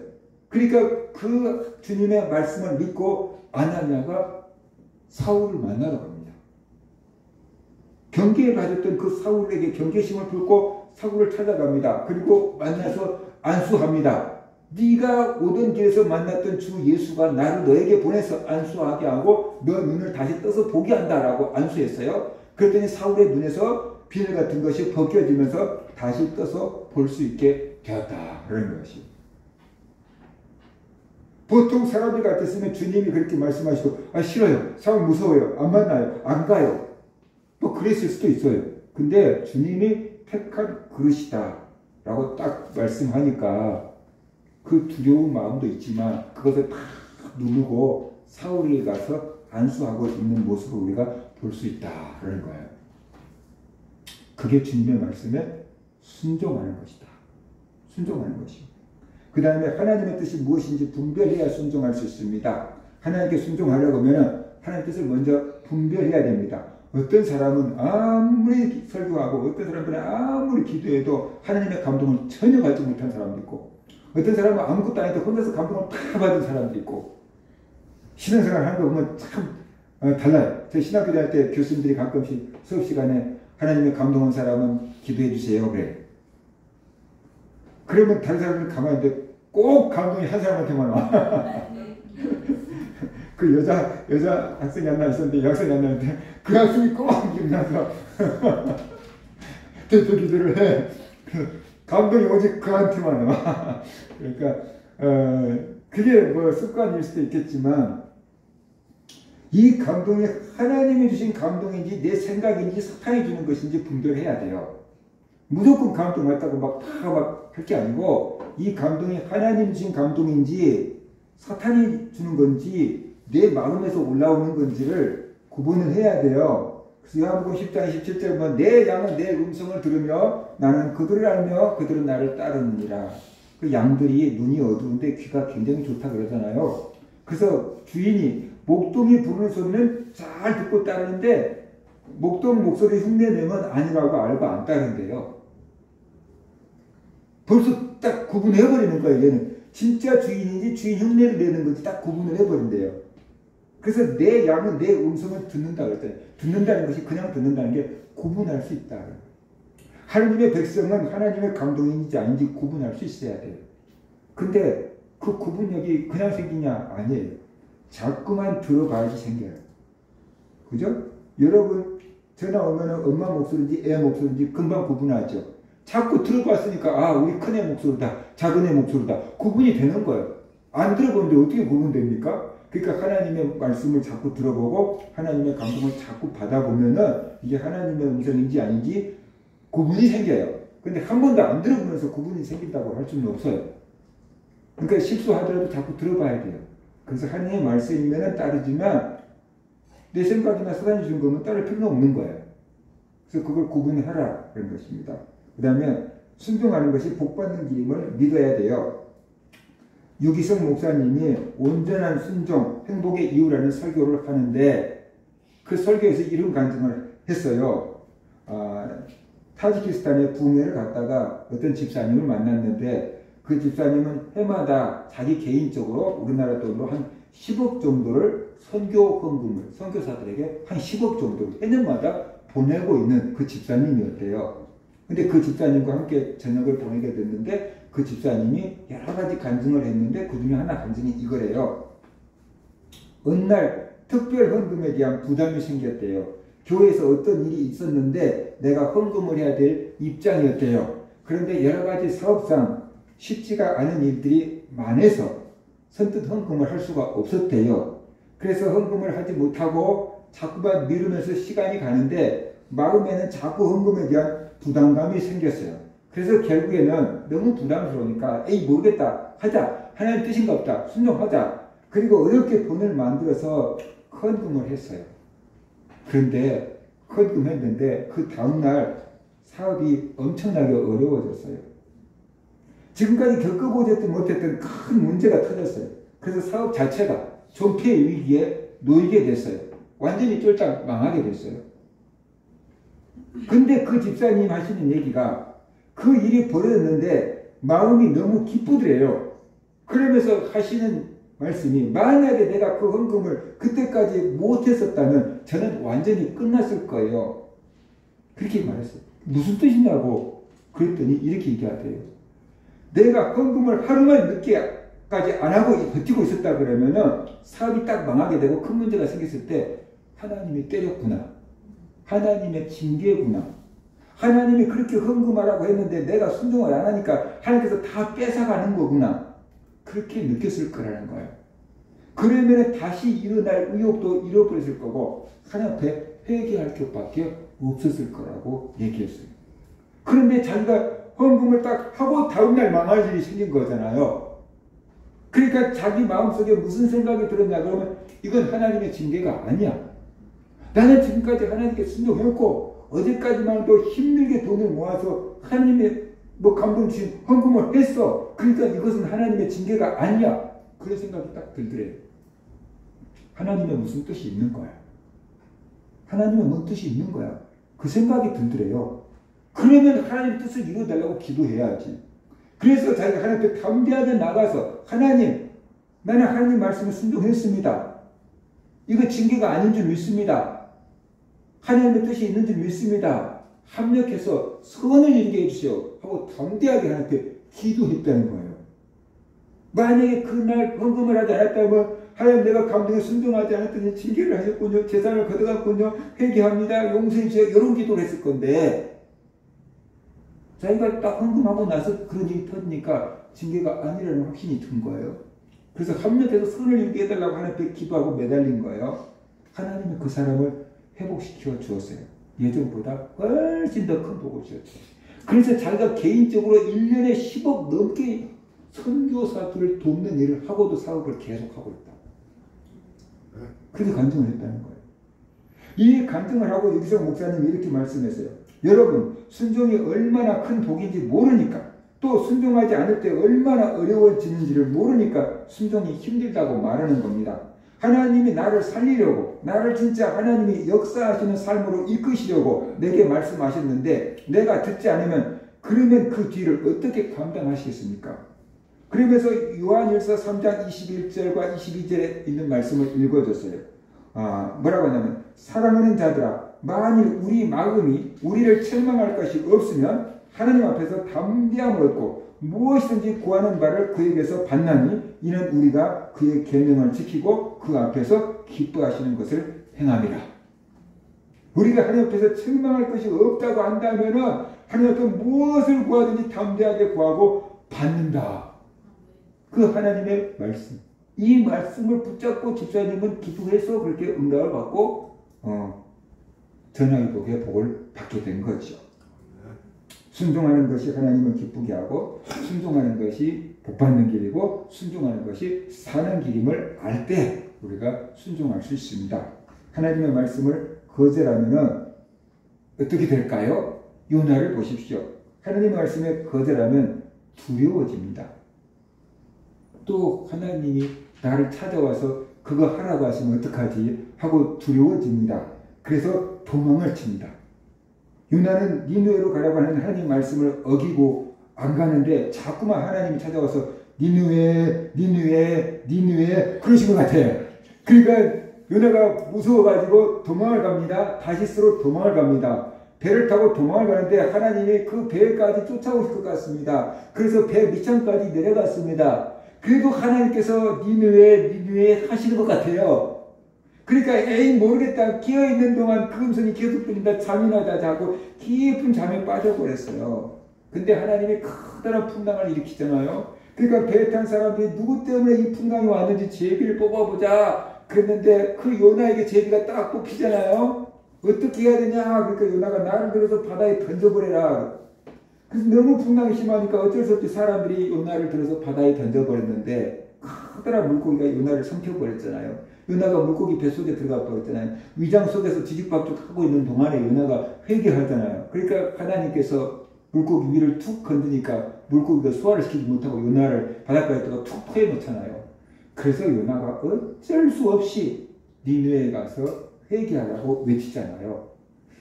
그러니까 그 주님의 말씀을 믿고 아나니아가 사울을 만나러 갑니다. 경계에 가졌던 그 사울에게 경계심을 품고 사울을 찾아갑니다. 그리고 만나서 안수합니다. 네가 오던 길에서 만났던 주 예수가 나를 너에게 보내서 안수하게 하고 너 눈을 다시 떠서 보게 한다라고 안수했어요. 그랬더니 사울의 눈에서 비늘 같은 것이 벗겨지면서 다시 떠서 볼 수 있게 되었다. 그런 것이. 보통 사람들 같았으면 주님이 그렇게 말씀하시고, 싫어요. 사울 무서워요. 안 만나요. 안 가요. 또 그랬을 수도 있어요. 근데 주님이 택한 그릇이다 라고 딱 말씀하니까 그 두려운 마음도 있지만 그것을 다 누르고 사울에게 가서 안수하고 있는 모습을 우리가 볼 수 있다라는 거예요. 그게 주님의 말씀에 순종하는 것이다. 순종하는 것입니다. 그 다음에 하나님의 뜻이 무엇인지 분별해야 순종할 수 있습니다. 하나님께 순종하려고 하면 하나님의 뜻을 먼저 분별해야 됩니다. 어떤 사람은 아무리 설교하고 어떤 사람들은 아무리 기도해도 하나님의 감동을 전혀 받지 못한 사람도 있고, 어떤 사람은 아무것도 아닌데 혼자서 감동을 다 받은 사람도 있고, 신앙생활 하는 거 보면 참 달라요. 제 신학교 다닐 때 교수님들이 가끔씩 수업 시간에 하나님의 감동한 사람은 기도해 주세요 그래. 그러면 다른 사람들은 가만히 있는데 꼭 감동이 한 사람한테만 와. 그 여자 학생이 하나 있었는데, 여학생이 하나 있는데 그 학생이 꼭 일어나서 대표 기도를 해. 감동이 오직 그한테만 와. 그러니까 그게 뭐 습관일 수도 있겠지만, 이 감동이 하나님이 주신 감동인지 내 생각인지 사탄이 주는 것인지 분별해야 돼요. 무조건 감동 왔다고 막 할 게 아니고, 이 감동이 하나님 주신 감동인지 사탄이 주는 건지 내 마음에서 올라오는 건지를 구분을 해야 돼요. 그래서 요한복음 10장 27절 보면 내 양은 내 음성을 들으며 나는 그들을 알며 그들은 나를 따르느니라. 그 양들이 눈이 어두운데 귀가 굉장히 좋다 그러잖아요. 그래서 주인이 목동이 부르는 소리는 잘 듣고 따르는데 목동 목소리 흉내내면 아니라고 알고 안 따른대요. 벌써 딱 구분해버리는 거예요. 얘는 진짜 주인인지 주인 흉내를 내는 건지 딱 구분을 해버린대요. 그래서 내 양은 내 음성을 듣는다 그랬잖아요. 듣는다는 것이 그냥 듣는다는 게 구분할 수 있다. 하나님의 백성은 하나님의 감동인지 아닌지 구분할 수 있어야 돼요. 근데 그 구분력이 그냥 생기냐? 아니에요. 자꾸만 들어봐야지 생겨요. 그죠? 여러분 전화 오면 엄마 목소리인지 애 목소리인지 금방 구분하죠. 자꾸 들어봤으니까 우리 큰애 목소리다, 작은애 목소리다 구분이 되는 거예요. 안 들어보는데 어떻게 구분됩니까? 그러니까 하나님의 말씀을 자꾸 들어보고 하나님의 감동을 자꾸 받아보면은 이게 하나님의 음성인지 아닌지 구분이 생겨요. 근데 한 번도 안 들어보면서 구분이 생긴다고 할 수는 없어요. 그러니까 실수하더라도 자꾸 들어봐야 돼요. 그래서 하나님의 말씀이면 따르지만 내 생각이나 사단이 주는 거면 따를 필요는 없는 거예요. 그래서 그걸 구분하라 그런 것입니다. 그 다음에 순종하는 것이 복받는 길임을 믿어야 돼요. 유기성 목사님이 온전한 순종, 행복의 이유라는 설교를 하는데 그 설교에서 이런 간증을 했어요. 타지키스탄에 부흥회를 갔다가 어떤 집사님을 만났는데 그 집사님은 해마다 자기 개인적으로 우리나라 돈으로 한 10억 정도를 선교 헌금을 선교사들에게 한 10억 정도를 해년마다 보내고 있는 그 집사님이었대요. 근데 그 집사님과 함께 저녁을 보내게 됐는데 그 집사님이 여러 가지 간증을 했는데 그 중에 하나 간증이 이거래요. 어느 날 특별 헌금에 대한 부담이 생겼대요. 교회에서 어떤 일이 있었는데 내가 헌금을 해야 될 입장이었대요. 그런데 여러 가지 사업상 쉽지가 않은 일들이 많아서 선뜻 헌금을 할 수가 없었대요. 그래서 헌금을 하지 못하고 자꾸만 미루면서 시간이 가는데 마음에는 자꾸 헌금에 대한 부담감이 생겼어요. 그래서 결국에는 너무 부담스러우니까 에이 모르겠다 하자, 하나님 뜻인가 없다 순종하자, 그리고 어렵게 돈을 만들어서 헌금을 했어요. 그런데 헌금했는데 그 다음날 사업이 엄청나게 어려워졌어요. 지금까지 겪어보지 못했던 큰 문제가 터졌어요. 그래서 사업 자체가 존폐 위기에 놓이게 됐어요. 완전히 쫄딱 망하게 됐어요. 근데 그 집사님 하시는 얘기가 그 일이 벌어졌는데 마음이 너무 기쁘더래요. 그러면서 하시는 말씀이 만약에 내가 그 헌금을 그때까지 못했었다면 저는 완전히 끝났을 거예요. 그렇게 말했어요. 무슨 뜻이냐고 그랬더니 이렇게 얘기하대요. 내가 헌금을 하루만 늦게까지 안 하고 버티고 있었다 그러면은 사업이 딱 망하게 되고 큰 문제가 생겼을 때 하나님이 때렸구나, 하나님의 징계구나, 하나님이 그렇게 헌금하라고 했는데 내가 순종을 안 하니까 하나님께서 다 뺏어가는 거구나, 그렇게 느꼈을 거라는 거예요. 그러면 다시 일어날 의욕도 잃어버렸을 거고 하나님 앞에 회개할 것밖에 없었을 거라고 얘기했어요. 그런데 자기가 헌금을 딱 하고 다음날 망할 일이 생긴 거잖아요. 그러니까 자기 마음속에 무슨 생각이 들었냐 그러면 이건 하나님의 징계가 아니야. 나는 지금까지 하나님께 순종했고 어제까지만 해도 힘들게 돈을 모아서 하나님의 감동 주신 헌금을 했어. 그러니까 이것은 하나님의 징계가 아니야. 그런 생각이 딱 들더래요. 하나님의 무슨 뜻이 있는 거야. 하나님의 뭔 뜻이 있는 거야. 그 생각이 들더래요. 그러면 하나님 뜻을 이루어달라고 기도해야지. 그래서 자기가 하나님 앞에 담대하게 나가서 하나님, 나는 하나님 말씀을 순종했습니다. 이거 징계가 아닌 줄 믿습니다. 하나님의 뜻이 있는 줄 믿습니다. 합력해서 선을 이루게 해주시오 하고 담대하게 하나님께 기도했다는 거예요. 만약에 그날 헌금을 하지 않았다면 하나님 내가 감동에 순종하지 않았더니 징계를 하셨군요. 재산을 걷어갔군요. 회개합니다. 용서해 주세요. 이런 기도를 했을 건데 자기가 딱 헌금하고 나서 그런 일이 터지니까 징계가 아니라는 확신이 든 거예요. 그래서 합력해서 선을 이루게 해달라고 하나님께 기도하고 매달린 거예요. 하나님이 그 사람을 회복시켜 주었어요. 예전보다 훨씬 더 큰 복을 주었죠. 그래서 자기가 개인적으로 1년에 10억 넘게 선교사들을 돕는 일을 하고도 사업을 계속하고 있다. 그렇게 간증을 했다는 거예요. 이 간증을 하고 여기서 목사님이 이렇게 말씀했어요. 여러분, 순종이 얼마나 큰 복인지 모르니까, 또 순종하지 않을 때 얼마나 어려워지는지를 모르니까 순종이 힘들다고 말하는 겁니다. 하나님이 나를 살리려고, 나를 진짜 하나님이 역사하시는 삶으로 이끄시려고 내게 말씀하셨는데 내가 듣지 않으면 그러면 그 뒤를 어떻게 감당하시겠습니까? 그러면서 요한일서 3장 21절과 22절에 있는 말씀을 읽어줬어요. 뭐라고 하냐면 사랑하는 자들아, 만일 우리 마음이 우리를 책망할 것이 없으면 하나님 앞에서 담대함을 얻고 무엇이든지 구하는 바를 그에게서 받나니 이는 우리가 그의 계명을 지키고 그 앞에서 기뻐하시는 것을 행함이라. 우리가 하나님 앞에서 책망할 것이 없다고 한다면 하나님 앞에 무엇을 구하든지 담대하게 구하고 받는다. 그 하나님의 말씀. 이 말씀을 붙잡고 집사님은 기도해서 그렇게 응답을 받고 전화위복의 복을 받게 된 거죠. 순종하는 것이 하나님을 기쁘게 하고 순종하는 것이 복받는 길이고 순종하는 것이 사는 길임을 알 때 우리가 순종할 수 있습니다. 하나님의 말씀을 거절하면 어떻게 될까요? 요나를 보십시오. 하나님의 말씀에 거절하면 두려워집니다. 또 하나님이 나를 찾아와서 그거 하라고 하시면 어떡하지 하고 두려워집니다. 그래서 도망을 칩니다. 요나는 니느웨로 가라고 하는 하나님 말씀을 어기고 안 가는데 자꾸만 하나님이 찾아와서 니느웨 그러신 것 같아요. 그러니까 요나가 무서워가지고 도망을 갑니다. 다시스로 도망을 갑니다. 배를 타고 도망을 가는데 하나님이 그 배까지 쫓아오실 것 같습니다. 그래서 배 밑창까지 내려갔습니다. 그래도 하나님께서 니느웨 하시는 것 같아요. 그러니까 에이 모르겠다 끼어있는 동안 그 음성이 계속 들린다 잠이나자 자고 깊은 잠에 빠져버렸어요. 근데 하나님이 커다란 풍랑을 일으키잖아요. 그러니까 배에 탄 사람들이 누구 때문에 이 풍랑이 왔는지 제비를 뽑아보자 그랬는데 그 요나에게 제비가 딱 뽑히잖아요. 어떻게 해야 되냐? 그러니까 요나가 나를 들어서 바다에 던져버려라. 그래서 너무 풍랑이 심하니까 어쩔 수 없이 사람들이 요나를 들어서 바다에 던져버렸는데 커다란 물고기가 요나를 삼켜버렸잖아요. 요나가 물고기 뱃속에 들어가 버렸잖아요. 위장 속에서 뒤죽박죽 하고 있는 동안에 요나가 회개하잖아요. 그러니까 하나님께서 물고기 위를 툭 건드니까 물고기가 소화를 시키지 못하고 요나를 바닷가에다가 툭 퍼놓잖아요. 그래서 요나가 어쩔 수 없이 니느웨에 가서 회개하라고 외치잖아요.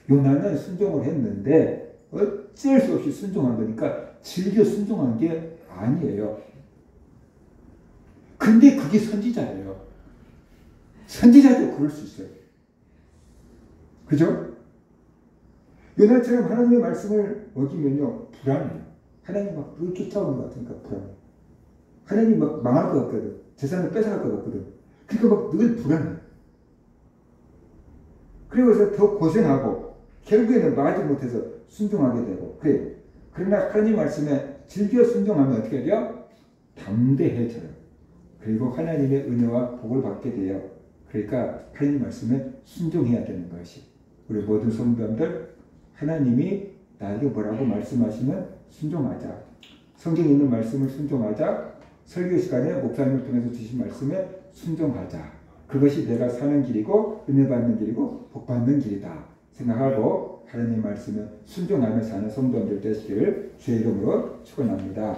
요나는 순종을 했는데 어쩔 수 없이 순종한 거니까 즐겨 순종한 게 아니에요. 근데 그게 선지자예요. 선지자도 그럴 수 있어요. 그죠? 요나처럼 하나님의 말씀을 어기면요 불안해요. 하나님 막 쫓아오는 것 같으니까 불안해요. 하나님 막 망할 것 같거든. 재산을 뺏어갈 것 같거든. 그러니까 막 늘 불안해요. 그리고서 더 고생하고 결국에는 망하지 못해서 순종하게 되고 그래요. 그러나 하나님 말씀에 즐겨 순종하면 어떻게 돼요? 담대해져요. 그리고 하나님의 은혜와 복을 받게 돼요. 그러니까 하나님 말씀에 순종해야 되는 것이 우리 모든 성도님들 하나님이 나에게 뭐라고 말씀하시면 순종하자. 성경에 있는 말씀을 순종하자. 설교 시간에 목사님을 통해서 주신 말씀에 순종하자. 그것이 내가 사는 길이고 은혜 받는 길이고 복 받는 길이다 생각하고 하나님 말씀에 순종하며 사는 성도들 되시기를 주의 이름으로 축원합니다.